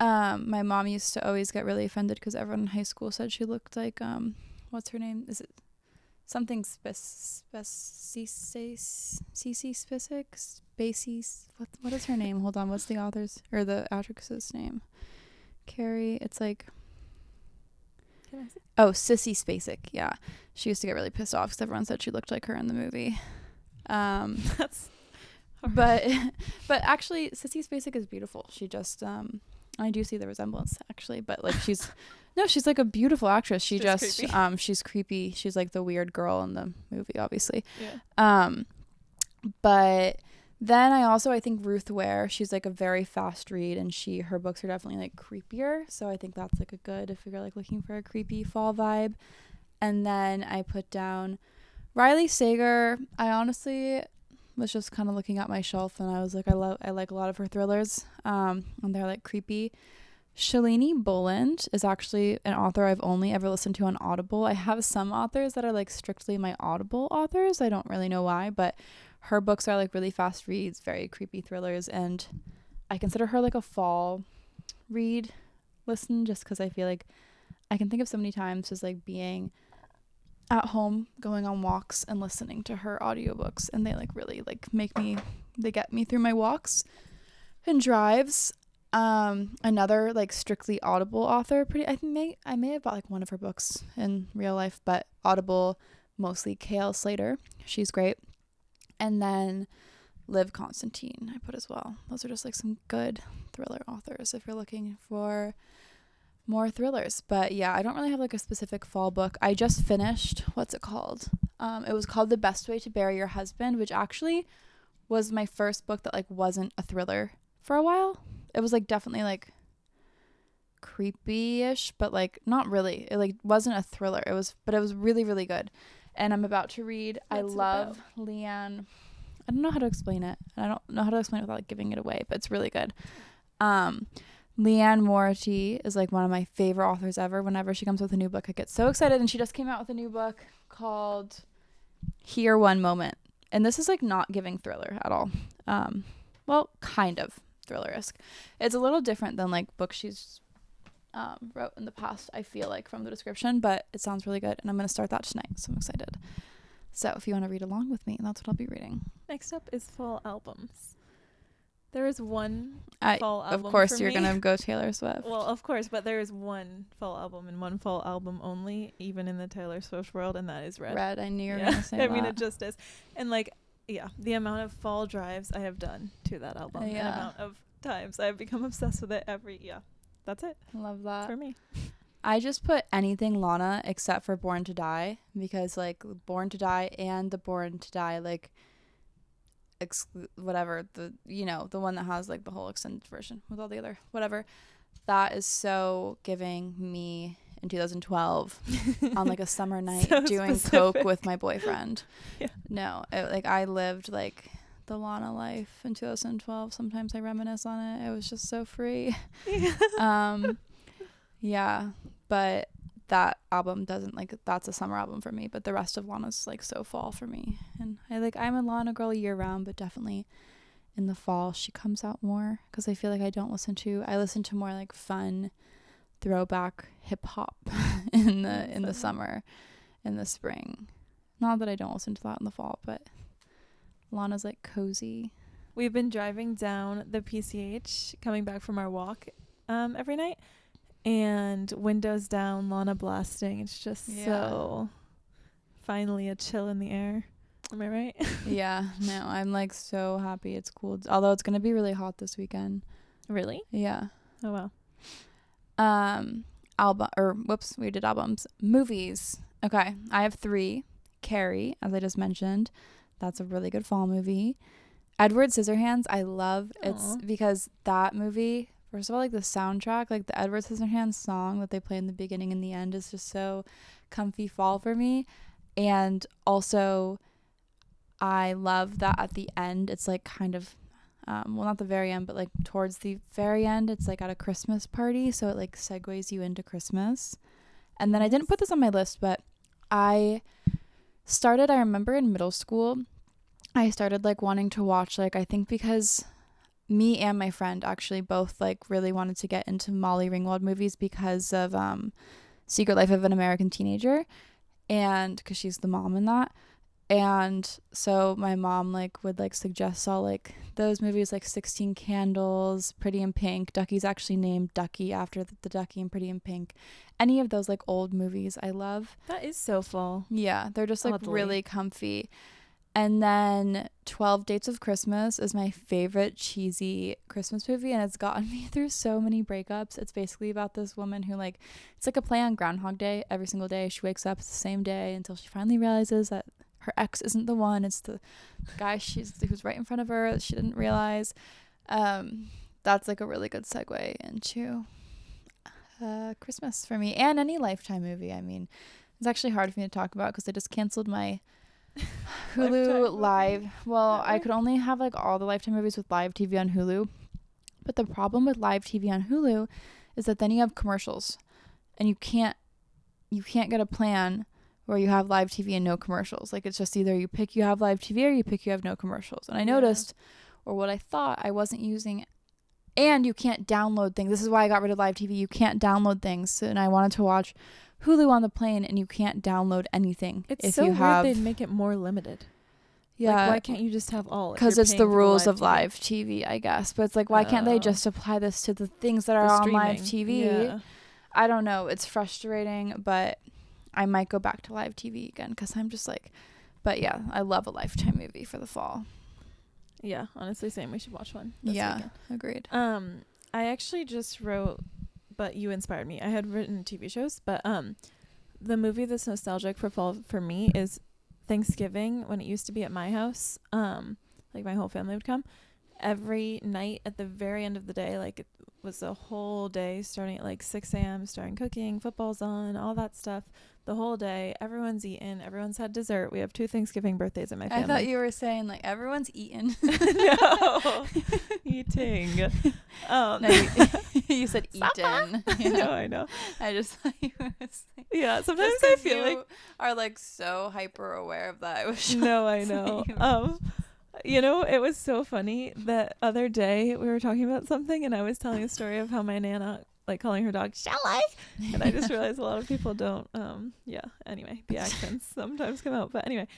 My mom used to always get really offended because everyone in high school said she looked like what's her name? Is it something what is her name? Hold on, what's the author's or the actress's name? Carrie. It's like Sissy Spacek. Yeah, she used to get really pissed off because everyone said she looked like her in the movie. That's harsh. but actually Sissy Spacek is beautiful. She just I do see the resemblance actually, but like she's like a beautiful actress. She just creepy. She's creepy. She's like the weird girl in the movie, obviously. Yeah. But then I think Ruth Ware, she's like a very fast read, and her books are definitely like creepier. So I think that's like a good if you're like looking for a creepy fall vibe. And then I put down Riley Sager. I honestly was just kind of looking at my shelf, and I was like, I like a lot of her thrillers, and they're like creepy. Shalini Boland is actually an author I've only ever listened to on Audible. I have some authors that are like strictly my Audible authors. I don't really know why, but her books are like really fast reads, very creepy thrillers, and I consider her like a fall read listen just because I feel like I can think of so many times just like being at home, going on walks and listening to her audiobooks, and they like really like they get me through my walks and drives. Another like strictly Audible author, I may have bought like one of her books in real life, but Audible, mostly K.L. Slater. She's great. And then Liv Constantine I put as well. Those are just like some good thriller authors if you're looking for more thrillers. But yeah, I don't really have like a specific fall book. I just finished, what's it called? It was called The Best Way to Bury Your Husband, which actually was my first book that like wasn't a thriller for a while. It was like definitely like creepy-ish, but like not really. It like wasn't a thriller. It was really, really good. And I'm about to read. I love Leanne. I don't know how to explain it. I don't know how to explain it without like giving it away, but it's really good. Leanne Mority is like one of my favorite authors ever. Whenever she comes with a new book, I get so excited. And she just came out with a new book called Here One Moment. And this is like not giving thriller at all. Well, kind of thriller-esque. It's a little different than like books she's wrote in the past, I feel like, from the description, but it sounds really good, and I'm going to start that tonight, so I'm excited. So if you want to read along with me, that's what I'll be reading. Next up is fall albums. There is one fall album. Of course, you're going to go Taylor Swift. Well, of course, but there is one fall album and one fall album only, even in the Taylor Swift world, and that is Red. Red, I knew you were going to say that. I mean, it just is. And like, yeah, the amount of fall drives I have done to that album, the amount of times I've become obsessed with it that's it. Love that. For me. I just put anything Lana except for Born to Die, because like Born to Die and the Born to Die like whatever, the the one that has like the whole extended version with all the other whatever, that is so giving me in 2012 on like a summer night so doing specific. Coke with my boyfriend. Yeah. No, I lived like the Lana life in 2012. Sometimes I reminisce on it. It was just so free. Yeah. Yeah, but that album doesn't like, that's a summer album for me, but the rest of Lana's like so fall for me. And I'm a Lana girl year round, but definitely in the fall she comes out more, because I feel like I listen to more like fun throwback hip hop in the summer, in the spring. Not that I don't listen to that in the fall, but Lana's like cozy. We've been driving down the PCH coming back from our walk every night, and windows down, Lana blasting. It's just so finally a chill in the air. Am I right? Yeah, no, I'm like so happy it's cool. Although it's gonna be really hot this weekend. Really? Yeah. Oh wow. We did albums. Movies. Okay, I have 3. Carrie, as I just mentioned. That's a really good fall movie. Edward Scissorhands, I love. Aww. It's because that movie First of all, like the soundtrack, like the Edward Scissorhands song that they play in the beginning and the end is just so comfy fall for me. And also, I love that at the end, it's like kind of, well, not the very end, but like towards the very end, it's like at a Christmas party. So it like segues you into Christmas. And then I didn't put this on my list, but I remember in middle school, I started like wanting to watch, like, I think because me and my friend actually both like really wanted to get into Molly Ringwald movies because of Secret Life of an American Teenager, and because she's the mom in that. And so my mom like would like suggest all like those movies, like 16 Candles, Pretty in Pink. Duckie's actually named Ducky after the Ducky in Pretty in Pink. Any of those like old movies I love. That is so fall. Yeah, they're just like Oddly. really comfy. And then 12 Dates of Christmas is my favorite cheesy Christmas movie, and it's gotten me through so many breakups. It's basically about this woman who like, it's like a play on Groundhog Day. Every single day she wakes up, it's the same day until she finally realizes that her ex isn't the one. It's the guy who's right in front of her that she didn't realize. That's like a really good segue into Christmas for me, and any Lifetime movie. I mean, it's actually hard for me to talk about because I just canceled my Hulu live. Well, I could only have like all the Lifetime movies with live TV on Hulu. But the problem with live TV on Hulu is that then you have commercials, and you can't get a plan where you have live TV and no commercials. Like, it's just either you have live TV or you have no commercials. And I noticed, or what I thought I wasn't using, and you can't download things. This is why I got rid of live TV. You can't download things. And I wanted to watch Hulu on the plane, and you can't download anything. It's so weird they'd make it more limited. Yeah. Like, why can't you just have all? Because it's the rules of live TV, I guess. But it's like, why can't they just apply this to the things that are on live TV? Yeah. I don't know. It's frustrating, but I might go back to live TV again because I'm just like, but yeah, I love a Lifetime movie for the fall. Yeah, honestly, same. We should watch one. This weekend. Agreed. I actually just wrote, but you inspired me. I had written TV shows, but the movie that's nostalgic for fall for me is Thanksgiving, when it used to be at my house. Like my whole family would come every night at the very end of the day. Like, it was a whole day starting at like 6 a.m. starting cooking, football's on, all that stuff. The whole day, everyone's eaten, everyone's had dessert. We have 2 Thanksgiving birthdays in my family. I thought you were saying like everyone's eaten. No, eating. No, you said eaten. You know? No, I know. I just thought you were saying. Yeah, sometimes I feel like are like so hyper aware of that. I was no, I know. You know, it was so funny that other day we were talking about something, and I was telling a story of how my Nana, like, calling her dog Shelly, and I just realized a lot of people don't. Anyway, the accents sometimes come out, but anyway,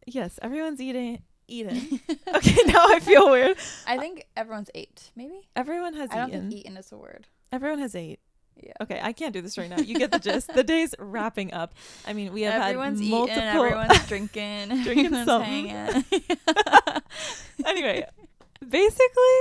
yes, everyone's eating. Okay, now I feel weird. I think everyone's ate. Maybe everyone has eaten. I don't think eaten is a word. Everyone has ate. Yeah. Okay, I can't do this right now. You get the gist. The day's wrapping up. I mean, we have everyone's had multiple. Eaten, everyone's drinking. Drinking everyone's something. Anyway, basically,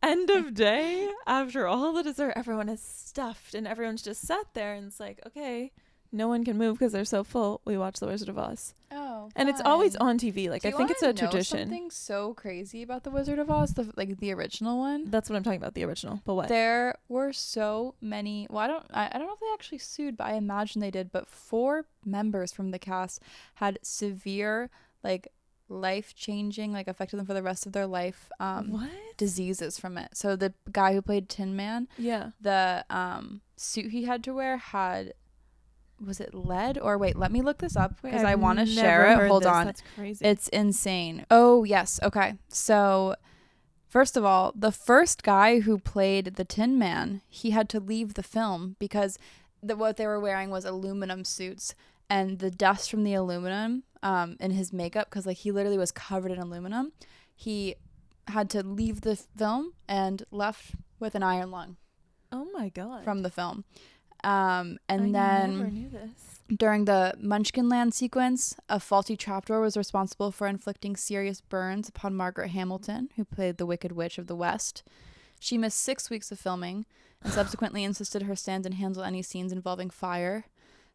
end of day, after all the dessert, everyone is stuffed, and everyone's just sat there, and it's like, okay, no one can move because they're so full. We watch The Wizard of Oz. Oh, and it's always on TV. Like, I think it's a tradition. Something so crazy about The Wizard of Oz, the original one. That's what I'm talking about, the original. But what? There were so many. Well, I don't know if they actually sued, but I imagine they did. But 4 members from the cast had severe, like, life-changing, like, affected them for the rest of their life. Diseases from it. So the guy who played Tin Man, the suit he had to wear had. Was it lead? Or wait, let me look this up because I want to share it. Hold on. That's crazy. It's insane. Oh, yes. Okay. So, first of all, the first guy who played the Tin Man, he had to leave the film because what they were wearing was aluminum suits, and the dust from the aluminum in his makeup, because like he literally was covered in aluminum, he had to leave the film and left with an iron lung. Oh my God. From the film. I never knew this. During the Munchkinland sequence, a faulty trapdoor was responsible for inflicting serious burns upon Margaret Hamilton, who played the Wicked Witch of the West. She missed 6 weeks of filming and subsequently insisted her stand-in handle any scenes involving fire.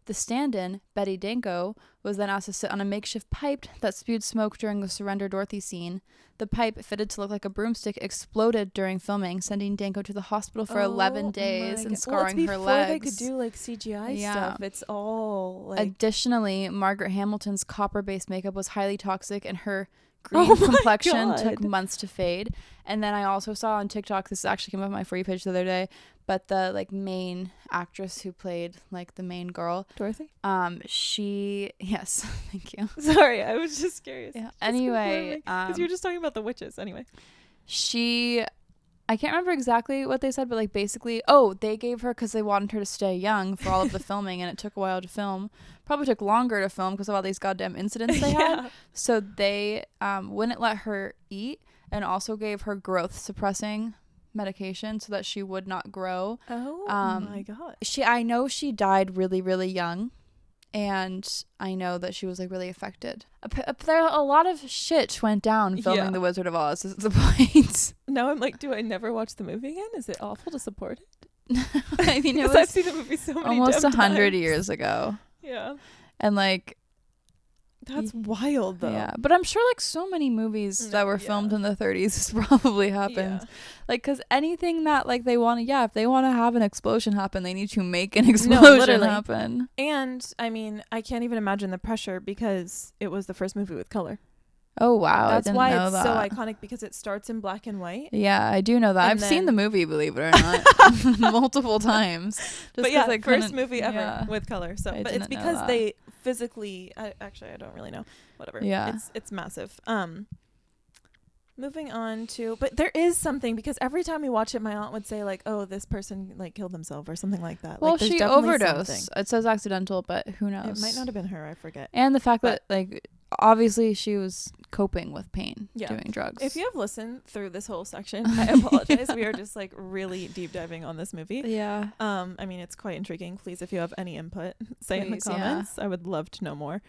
The stand-in, Betty Danko, was then asked to sit on a makeshift pipe that spewed smoke during the Surrender Dorothy scene. The pipe, fitted to look like a broomstick, exploded during filming, sending Danko to the hospital for 11 days and scarring her legs. They could do like CGI stuff. It's all like. Additionally, Margaret Hamilton's copper-based makeup was highly toxic, and her green complexion took months to fade. And then I also saw on TikTok, this actually came up on my For You page the other day, but the like main actress who played like the main girl, Dorothy, yes, thank you. Sorry, I was just curious. Yeah. Anyway, because you were just talking about the witches. Anyway, I can't remember exactly what they said, but like basically, they gave her, because they wanted her to stay young for all of the filming, and it took a while to film. Probably took longer to film because of all these goddamn incidents they had. So they wouldn't let her eat, and also gave her growth suppressing medication so that she would not grow. My god. I know she died really, really young, and I know that she was like really affected. There a lot of shit went down filming The Wizard of Oz. Is the point. Now I'm like, do I never watch the movie again? Is it awful to support it? I mean, it was I've seen the movie so many almost 100 times. years ago. Yeah. And like, that's wild though. Yeah, but I'm sure like so many movies that were filmed in the 30s probably happened. Yeah. Like, because anything that like they want to, if they want to have an explosion happen, they need to make an explosion happen. And I mean, I can't even imagine the pressure, because it was the first movie with color. Oh wow, that's why it's that. so iconic, because it starts in black and white. Yeah, I do know that. I've seen the movie, believe it or not, multiple times. But yeah, first movie ever with color. So, but it's because they physically. Actually, I don't really know. Whatever. Yeah, it's massive. Moving on to, but there is something, because every time we watch it, my aunt would say like, "Oh, this person like killed themselves" or something like that. Well, like, she overdosed. It says accidental, but who knows? It might not have been her. I forget. And the fact that like obviously she was coping with pain doing drugs. If you have listened through this whole section, I apologize. We are just like really deep diving on this movie. Yeah. I mean, it's quite intriguing. Please, if you have any input, say in the comments. I would love to know more.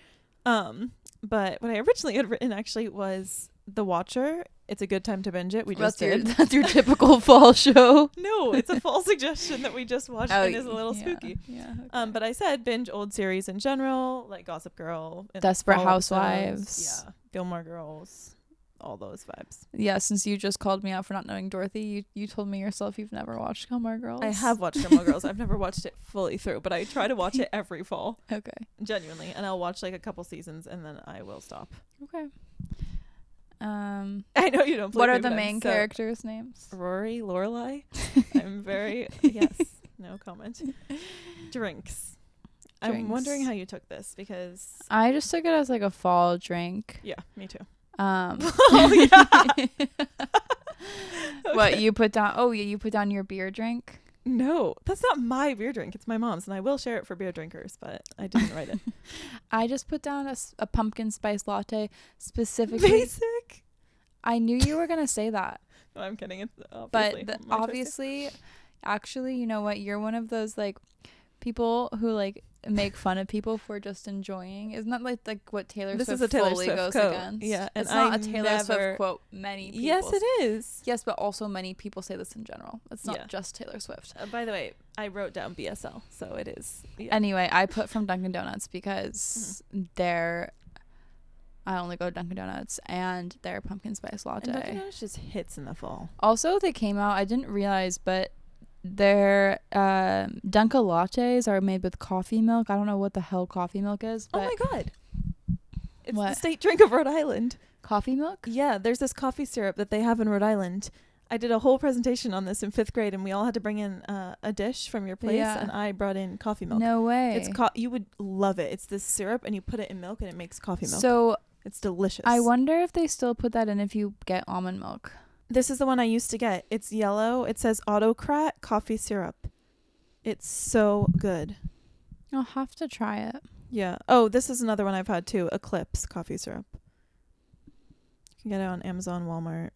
But what I originally had written actually was The Watcher. It's a good time to binge it. We just did. That's your typical fall show. No, it's a fall suggestion that we just watched and is a little spooky. Yeah. Okay. But I said binge old series in general, like Gossip Girl, Desperate Housewives, episodes, Gilmore Girls, all those vibes. Yeah, since you just called me out for not knowing Dorothy, you told me yourself you've never watched Gilmore Girls. I have watched Gilmore Girls. I've never watched it fully through, but I try to watch it every fall. Okay. Genuinely. And I'll watch like a couple seasons and then I will stop. Okay. I know you don't believe what are me, the main characters' names? Rory, Lorelai. I'm very no comment. Drinks. I'm wondering how you took this, because I just took it as like a fall drink. Yeah, me too. Oh yeah. What you put down? Oh yeah, you put down your beer drink. No, that's not my beer drink. It's my mom's, and I will share it for beer drinkers, but I didn't write it. I just put down a pumpkin spice latte specifically. Basic. I knew you were gonna say that. No, I'm kidding. It's obviously, actually, you know what? You're one of those like people who like make fun of people for just enjoying. Isn't that like what Taylor Swift is a Taylor fully Swift goes quote. Against? Yeah, it's not a Taylor Swift quote. Many people. Yes, it is. Yes, but also many people say this in general. It's not just Taylor Swift. By the way, I wrote down BSL, so it is. Yeah. Anyway, I put from Dunkin Donuts because I only go to Dunkin Donuts, and their pumpkin spice latte. And Dunkin Donuts just hits in the fall. Also, they came out. I didn't realize, but their Dunkin' lattes are made with coffee milk. I don't know what the hell coffee milk is. But oh my god! It's the state drink of Rhode Island. Coffee milk? Yeah, there's this coffee syrup that they have in Rhode Island. I did a whole presentation on this in 5th grade, and we all had to bring in a dish from your place, and I brought in coffee milk. No way. It's you would love it. It's this syrup, and you put it in milk, and it makes coffee milk. So it's delicious. I wonder if they still put that in if you get almond milk. This is the one I used to get. It's yellow. It says Autocrat coffee syrup. It's so good. I'll have to try it. Yeah. Oh, this is another one I've had too. Eclipse coffee syrup. You can get it on Amazon, Walmart.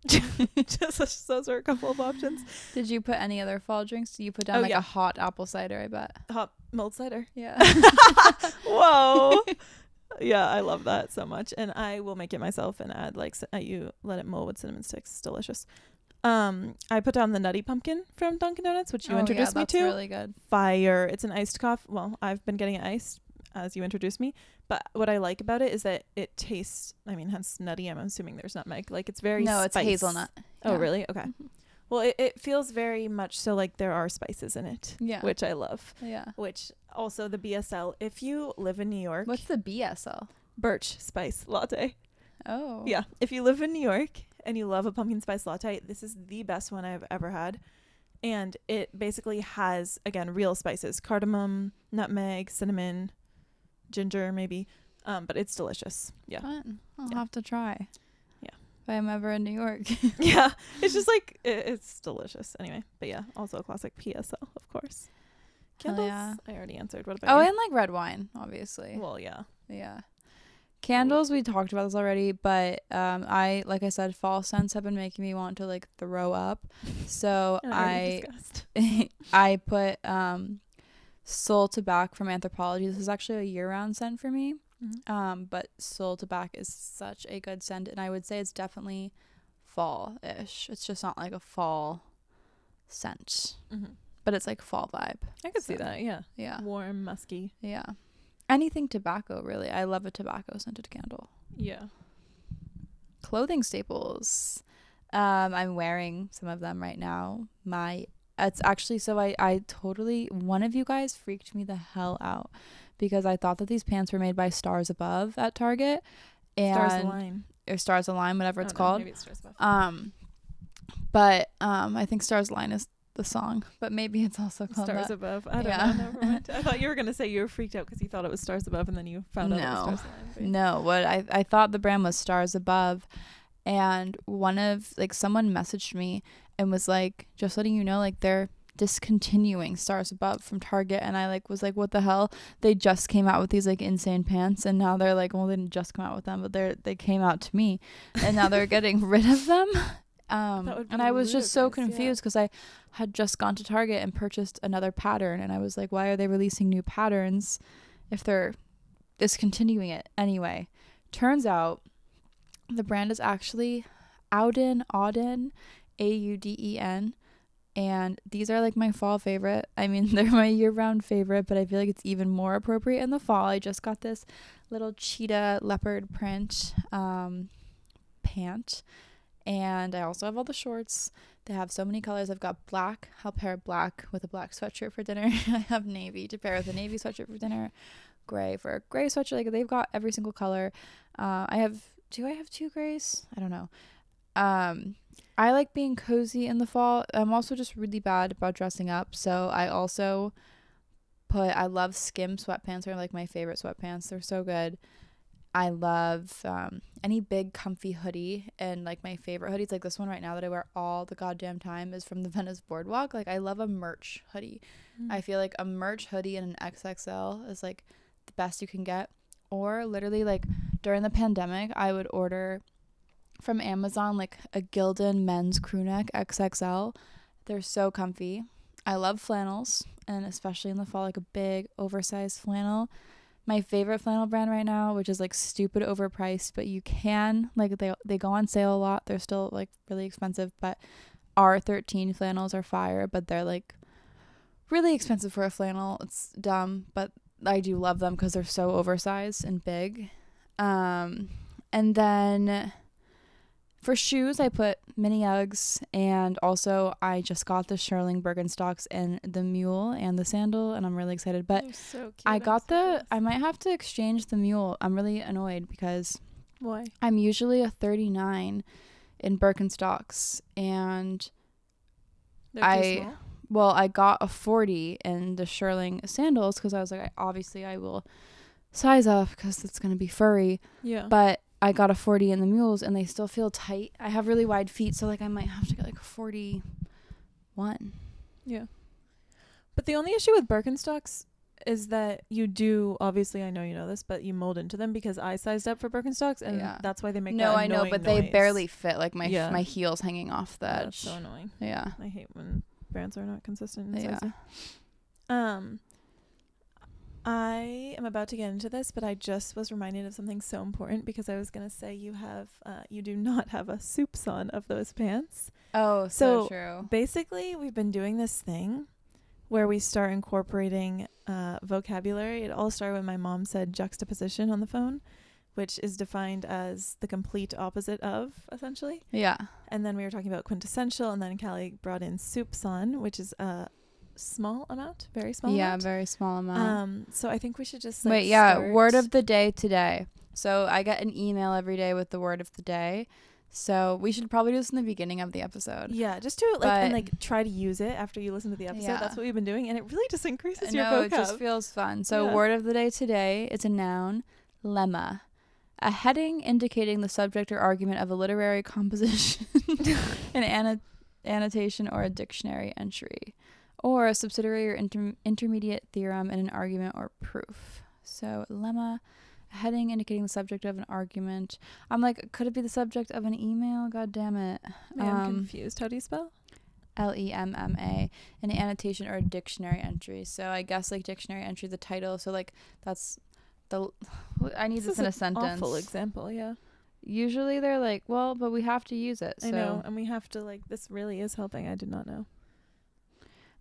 Just those are a couple of options. Did you put any other fall drinks? Did you put down a hot apple cider? I bet. Hot mulled cider. Yeah. Whoa. Yeah, I love that so much, and I will make it myself and add you let it mull with cinnamon sticks. It's delicious. I put down the Nutty Pumpkin from Dunkin Donuts, which you introduced me to. Really good. Fire. It's an iced coffee. Well, I've been getting it iced as you introduced me, but what I like about it is that it tastes, I mean, has nutty. I'm assuming there's nutmeg. Like, it's very No, spice. it's hazelnut. Oh, Yeah. really? Okay. Mm-hmm. Well, it feels very much so like there are spices in it. Yeah. Which I love. Yeah. Which also the BSL, if you live in New York. What's the BSL? Birch spice latte. Oh. Yeah. If you live in New York and you love a pumpkin spice latte, this is the best one I've ever had. And it basically has, again, real spices. Cardamom, nutmeg, cinnamon, ginger maybe. But it's delicious. Yeah. Fun. I'll have to try. Yeah. If I'm ever in New York. Yeah. It's just like, it's delicious. Anyway. But yeah, also a classic PSL, of course. Candles? Yeah. I already answered. What about you? And like red wine, obviously. Well, yeah. Yeah. Candles, we talked about this already, but like I said, fall scents have been making me want to like throw up. So I put Soul Tobacco from Anthropology. This is actually a year-round scent for me. Mm-hmm. But Soul Tobacco is such a good scent, and I would say it's definitely fall-ish. It's just not like a fall scent, but it's like fall vibe. I could see that. Yeah. Yeah. Warm, musky. Yeah. Anything tobacco, really. I love a tobacco scented candle. Yeah. Clothing staples. I'm wearing some of them right now. It's actually, so I totally, one of you guys freaked me the hell out because I thought that these pants were made by Stars Above at Target. And Stars Align. Or Stars Align, whatever it's no, called. Maybe it's Stars Above. But I think Stars Align is the song, but maybe it's also called Stars that. Above. I don't know. Never mind. I thought you were gonna say you were freaked out because you thought it was Stars Above, and then you found out it was Stars Align. No, what I thought the brand was Stars Above, and someone messaged me and was like, just letting you know, like they're discontinuing Stars Above from Target, and I was like, what the hell? They just came out with these like insane pants, and now they're like, well, they didn't just come out with them, but they came out to me, and now they're getting rid of them. And I was just so confused because I had just gone to Target and purchased another pattern, and I was like, why are they releasing new patterns if they're discontinuing it? Anyway, turns out the brand is actually Auden, Auden, and these are like my fall favorite. I mean, they're my year-round favorite, but I feel like it's even more appropriate in the fall. I just got this little cheetah leopard print pant. And I also have all the shorts. They have so many colors. I've got black. I'll pair black with a black sweatshirt for dinner. I have navy to pair with a navy sweatshirt for dinner. Gray for a gray sweatshirt. Like, they've got every single color. Do I have two grays? I don't know. I like being cozy in the fall. I'm also just really bad about dressing up. So I also I love skim sweatpants. They're like my favorite sweatpants. They're so good. I love any big comfy hoodie, and like my favorite hoodies, like this one right now that I wear all the goddamn time, is from the Venice Boardwalk. Like, I love a merch hoodie. I feel like a merch hoodie in an XXL is like the best you can get. Or literally, like during the pandemic, I would order from Amazon like a Gildan men's crew neck XXL. They're so comfy. I love flannels, and especially in the fall, like a big oversized flannel. My favorite flannel brand right now, which is like stupid overpriced, but you can, like, they go on sale a lot. They're still like really expensive, but R13 flannels are fire, but they're like really expensive for a flannel. It's dumb, but I do love them because they're so oversized and big. And then for shoes, I put mini Uggs, and also I just got the Shearling Birkenstocks and the mule and the sandal, and I'm really excited. But so cute. I might have to exchange the mule. I'm really annoyed because why? I'm usually a 39 in Birkenstocks, and They're too small? Well, I got a 40 in the Shearling sandals because I was like, I will size up because it's going to be furry. Yeah. But I got a 40 in the mules, and they still feel tight. I have really wide feet, so like I might have to get like a 41. Yeah. But the only issue with Birkenstocks is that you do, obviously, I know you know this, but you mold into them because I sized up for Birkenstocks, and that's why they make that annoying I know, but noise. they barely fit. Like my heels hanging off the edge. That's so annoying. Yeah. I hate when brands are not consistent in Yeah. sizing. I am about to get into this, but I just was reminded of something so important because I was going to say you do not have a soupçon of those pants. Oh, so true. Basically, we've been doing this thing where we start incorporating vocabulary. It all started when my mom said juxtaposition on the phone, which is defined as the complete opposite of, essentially. Yeah. And then we were talking about quintessential, and then Callie brought in soupçon, which is a small amount, very small amount. Yeah, very small amount. So I think we should just word of the day today. So I get an email every day with the word of the day. So we should probably do this in the beginning of the episode. Yeah, just do it and try to use it after you listen to the episode. Yeah. That's what we've been doing, and it really just increases your vocab. No, it just feels fun. So word of the day today, it's a noun, lemma. A heading indicating the subject or argument of a literary composition, an annotation or a dictionary entry, or a subsidiary or intermediate theorem in an argument or proof. So lemma, a heading indicating the subject of an argument. I'm like, could it be the subject of an email? God damn it. I'm confused. How do you spell? Lemma, an annotation or a dictionary entry. So I guess like dictionary entry, the title. So like that's I need this in a sentence. Awful example, yeah. Usually they're like, well, but we have to use it. So. I know, and we have to this really is helping. I did not know.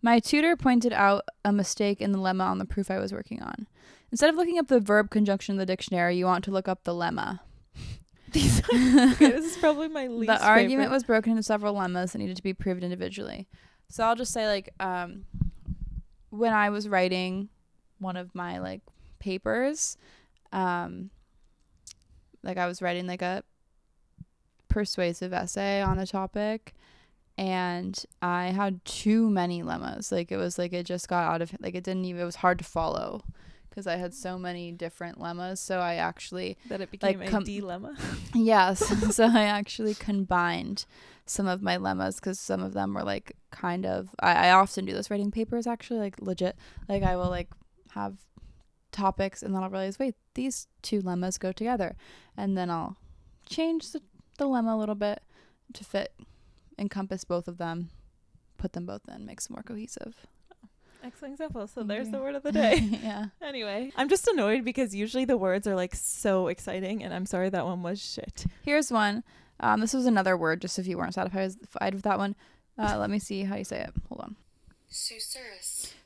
My tutor pointed out a mistake in the lemma on the proof I was working on. Instead of looking up the verb conjunction in the dictionary, you want to look up the lemma. Okay, this is probably my least The argument was broken into several lemmas that needed to be proved individually. So I'll just say when I was writing one of my papers, I was writing a persuasive essay on a topic, and I had too many lemmas. It just got out of it was hard to follow because I had so many different lemmas. So I actually that it became a dilemma. Yes. So I actually combined some of my lemmas because some of them were kind of I often do this writing papers actually legit. I will have topics and then I'll realize, wait, these two lemmas go together, and then I'll change the lemma a little bit to encompass both of them, put them both in, makes them more cohesive. Excellent example. So there's the word of the day. Yeah. Anyway, I'm just annoyed because usually the words are so exciting, and I'm sorry that one was shit. Here's one. This was another word, just if you weren't satisfied with that one. Let me see how you say it. Hold on.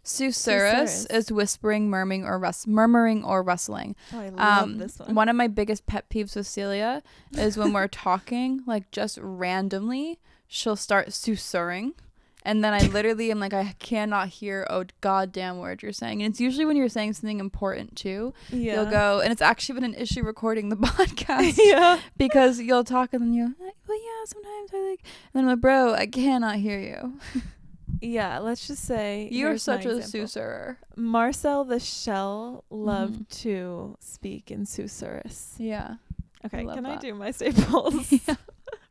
Susurrus is whispering, murmuring, or rustling. Oh, I love this one. One of my biggest pet peeves with Celia is when we're talking, just randomly, she'll start susurring. And then I literally am I cannot hear a goddamn word you're saying. And it's usually when you're saying something important too. Yeah. You'll go, and it's actually been an issue recording the podcast. Yeah. Because you'll talk and then you're like, well, yeah, sometimes and then I'm like, bro, I cannot hear you. Yeah, let's just say you're such a susurrer. Marcel the Shell loved to speak in susurrus. Yeah. Okay, can I do my staples? Yeah.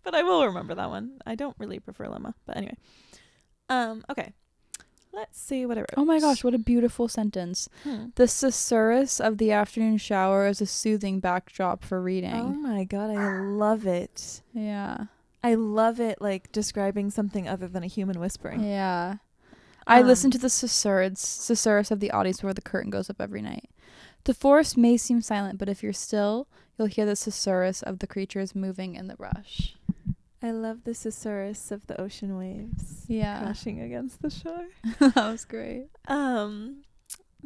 But I will remember that one. I don't really prefer lemma, but anyway. Okay. Let's see what I wrote. Oh my gosh, what a beautiful sentence. The susurrus of the afternoon shower is a soothing backdrop for reading. Oh my god, I love it. Yeah. I love it describing something other than a human whispering. Yeah. I listen to the susurrus of the audience before the curtain goes up every night. The forest may seem silent, but if you're still, you'll hear the susurrus of the creatures moving in the brush. I love the susurrus of the ocean waves. Yeah. Crashing against the shore. That was great.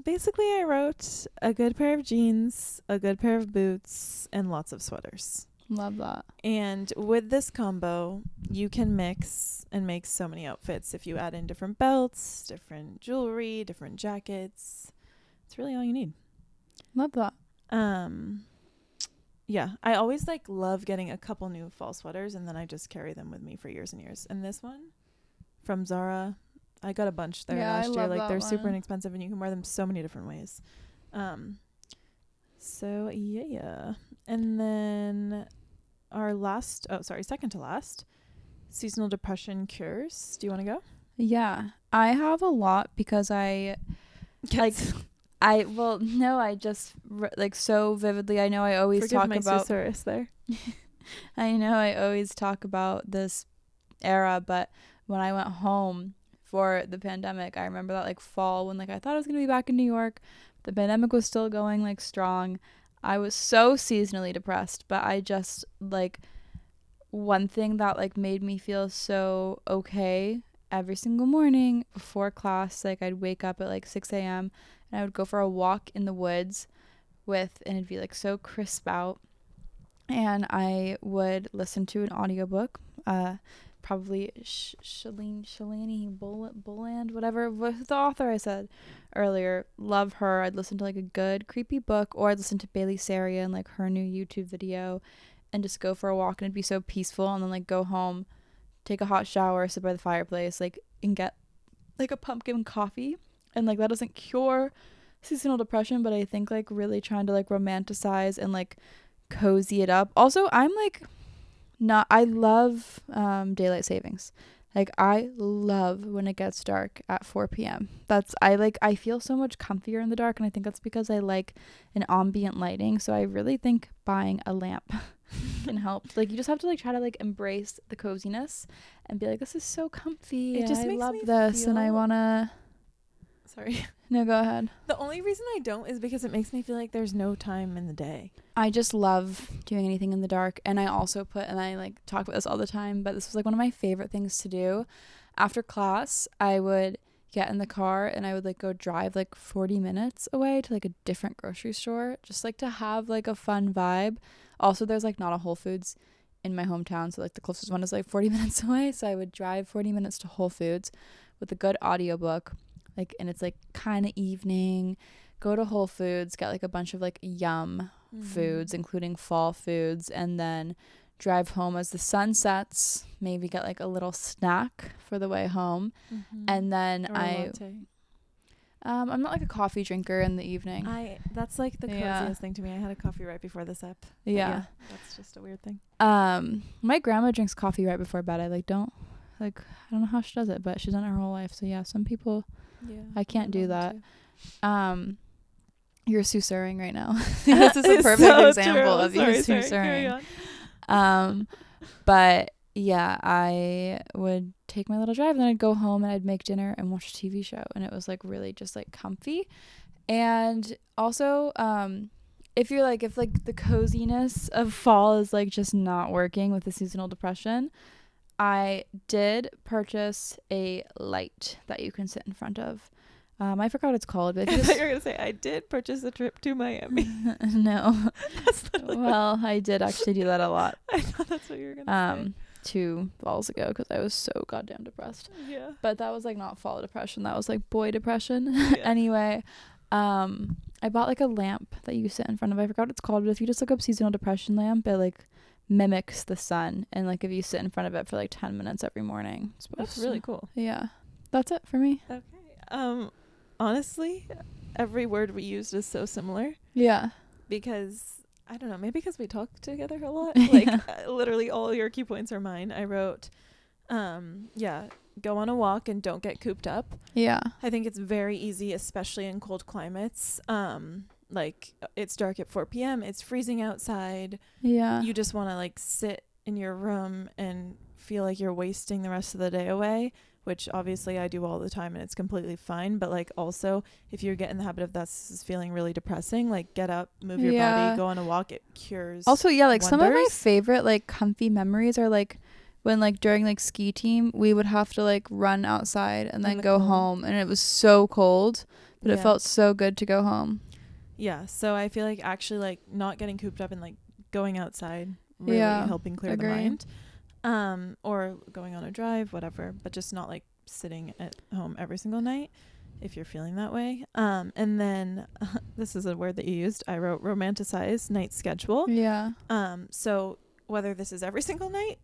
Basically I wrote a good pair of jeans, a good pair of boots, and lots of sweaters. Love that. And with this combo, you can mix and make so many outfits. If you add in different belts, different jewelry, different jackets, it's really all you need. Love that. Yeah, I always love getting a couple new fall sweaters, and then I just carry them with me for years and years. And this one from Zara, I got a bunch there last year. They're super inexpensive, and you can wear them so many different ways. So yeah. And then our second to last, seasonal depression cures. Do you want to go? Yeah, I have a lot because I just so vividly. I know I always talk about there. I know I always talk about this era, but when I went home for the pandemic, I remember that fall when I thought I was gonna be back in New York, The pandemic was still going like strong. I was so seasonally depressed, but I just like one thing that like made me feel so okay every single morning before class, like I'd wake up at like 6 a.m. and I would go for a walk in the woods and it'd be like so crisp out, and I would listen to an audiobook, probably Shalani Boland, whatever the author I said earlier. Love her. I'd listen to like a good creepy book, or I'd listen to Bailey Saria and like her new YouTube video and just go for a walk, and it'd be so peaceful. And then like go home, take a hot shower, sit by the fireplace, like, and get like a pumpkin coffee. And like that doesn't cure seasonal depression, but I think like really trying to like romanticize and like cozy it up. Also, I'm like I love daylight savings. Like I love when it gets dark at 4 p.m. I feel so much comfier in the dark, and I think that's because I like an ambient lighting. So I really think buying a lamp can help. Like you just have to like try to like embrace the coziness and be like, this is so comfy. It just I makes love me this, and I feel- wanna. Sorry. No, go ahead. The only reason I don't is because it makes me feel like there's no time in the day. I just love doing anything in the dark. And I also and I like talk about this all the time, but this was like one of my favorite things to do. After class, I would get in the car and I would like go drive like 40 minutes away to like a different grocery store, just like to have like a fun vibe. Also, there's like not a Whole Foods in my hometown, so like the closest one is like 40 minutes away. So I would drive 40 minutes to Whole Foods with a good audiobook. Like, and it's like kind of evening, go to Whole Foods, get like a bunch of like yum foods, including fall foods, and then drive home as the sun sets, maybe get like a little snack for the way home. And then I'm not like a coffee drinker in the evening. That's like the coziest Yeah. thing to me. I had a coffee right before this ep. Yeah. That's just a weird thing. My grandma drinks coffee right before bed. I don't know how she does it, but she's done it her whole life. So yeah, some people, Yeah. I can't do that. too. You're susurring right now. This is a perfect example of you Carry susurring. on. But yeah, I would take my little drive, and then I'd go home and I'd make dinner and watch a TV show, and it was like really just like comfy. And also, if the coziness of fall is like just not working with the seasonal depression, I did purchase a light that you can sit in front of. I forgot what it's called, but I thought you were gonna say I did purchase a trip to Miami. no. That's literally Well, I did actually do that a lot. I thought that's what you were gonna say. 2 falls ago, because I was so goddamn depressed. Yeah. But that was like not fall depression, that was like boy depression. Yeah. Anyway, I bought like a lamp that you sit in front of. I forgot what it's called, but if you just look up seasonal depression lamp, it like mimics the sun, and like if you sit in front of it for like 10 minutes every morning, it's That's really cool. Yeah, that's it for me. Okay. Honestly, every word we used is so similar. Yeah. Because I don't know, maybe because we talk together a lot. Like literally all your key points are mine. I wrote, go on a walk and don't get cooped up. Yeah. I think it's very easy, especially in cold climates. Like it's dark at 4 p.m. It's freezing outside. Yeah. You just want to like sit in your room and feel like you're wasting the rest of the day away, which obviously I do all the time, and it's completely fine. But like also, if you get in the habit of this is feeling really depressing, like get up, move your body, go on a walk. It cures. Also, yeah, like some of my wonders. favorite like comfy memories are like when like during like ski team we would have to like run outside and then the go cold. home, and it was so cold, but it Yeah. felt so good to go home. Yeah, so I feel like actually like not getting cooped up and like going outside really helping clear the mind. Or going on a drive, whatever, but just not like sitting at home every single night if you're feeling that way. And then this is a word that you used. I wrote romanticize night schedule. Yeah. So whether this is every single night,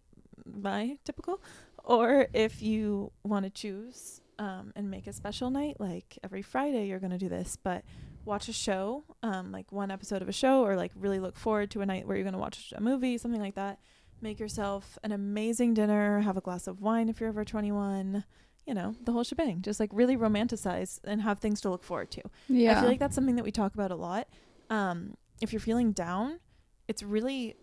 my typical, or if you want to choose and make a special night, like every Friday you're going to do this, but watch a show, like one episode of a show, or like really look forward to a night where you're going to watch a movie, something like that. Make yourself an amazing dinner, have a glass of wine if you're over 21, you know, the whole shebang. Just like really romanticize and have things to look forward to. Yeah. I feel like that's something that we talk about a lot. If you're feeling down, it's really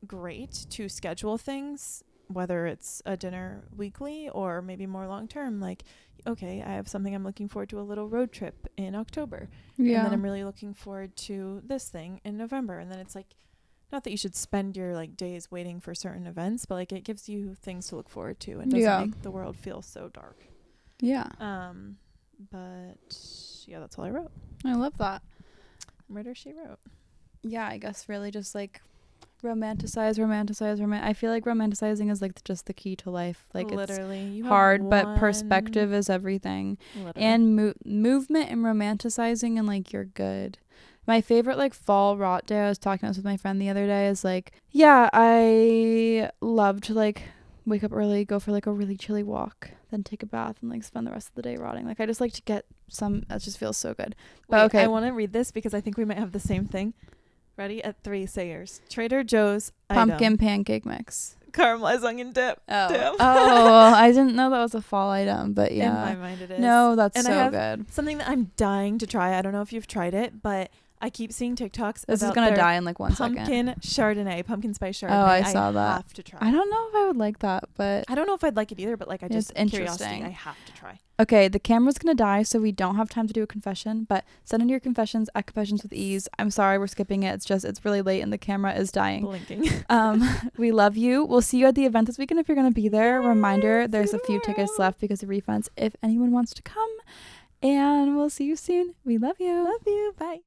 great to schedule things whether it's a dinner weekly or maybe more long term, like, okay, I have something I'm looking forward to, a little road trip in October. Yeah. And then I'm really looking forward to this thing in November. And then it's like, not that you should spend your like days waiting for certain events, but like it gives you things to look forward to and doesn't make the world feel so dark. Yeah. But yeah, that's all I wrote. I love that. Murder, She Wrote. Yeah, I guess really just like romanticize. I feel like romanticizing is like just the key to life. Like literally, it's hard, but perspective is everything. Literally. And movement and romanticizing, and like you're good. My favorite like fall rot day, I was talking with my friend the other day, is like, yeah, I love to like wake up early, go for like a really chilly walk, then take a bath and like spend the rest of the day rotting. Like I just like to get some, that just feels so good. But Wait, okay, I want to read this because I think we might have the same thing. Ready? At 3, say yours. Trader Joe's pumpkin item. pancake mix. Caramelized onion dip. Oh. Damn. Oh, I didn't know that was a fall item, but yeah. In my mind it is. No, that's and so I have good. something that I'm dying to try. I don't know if you've tried it, but I keep seeing TikToks This about is going to their die in like 1 second. pumpkin Chardonnay, pumpkin spice Chardonnay. Oh, I saw that. I have to try. I don't know if I would like that, but I don't know if I'd like it either, but like I just it's curiosity, interesting. I have to try. Okay, the camera's gonna die, so we don't have time to do a confession, but send in your confessions at confessionswithease. I'm sorry we're skipping it. It's really late and the camera is dying. Blinking. We love you. We'll see you at the event this weekend if you're gonna be there. Yes, Reminder, there's a few tomorrow. tickets left because of refunds if anyone wants to come. And we'll see you soon. We love you. Love you. Bye.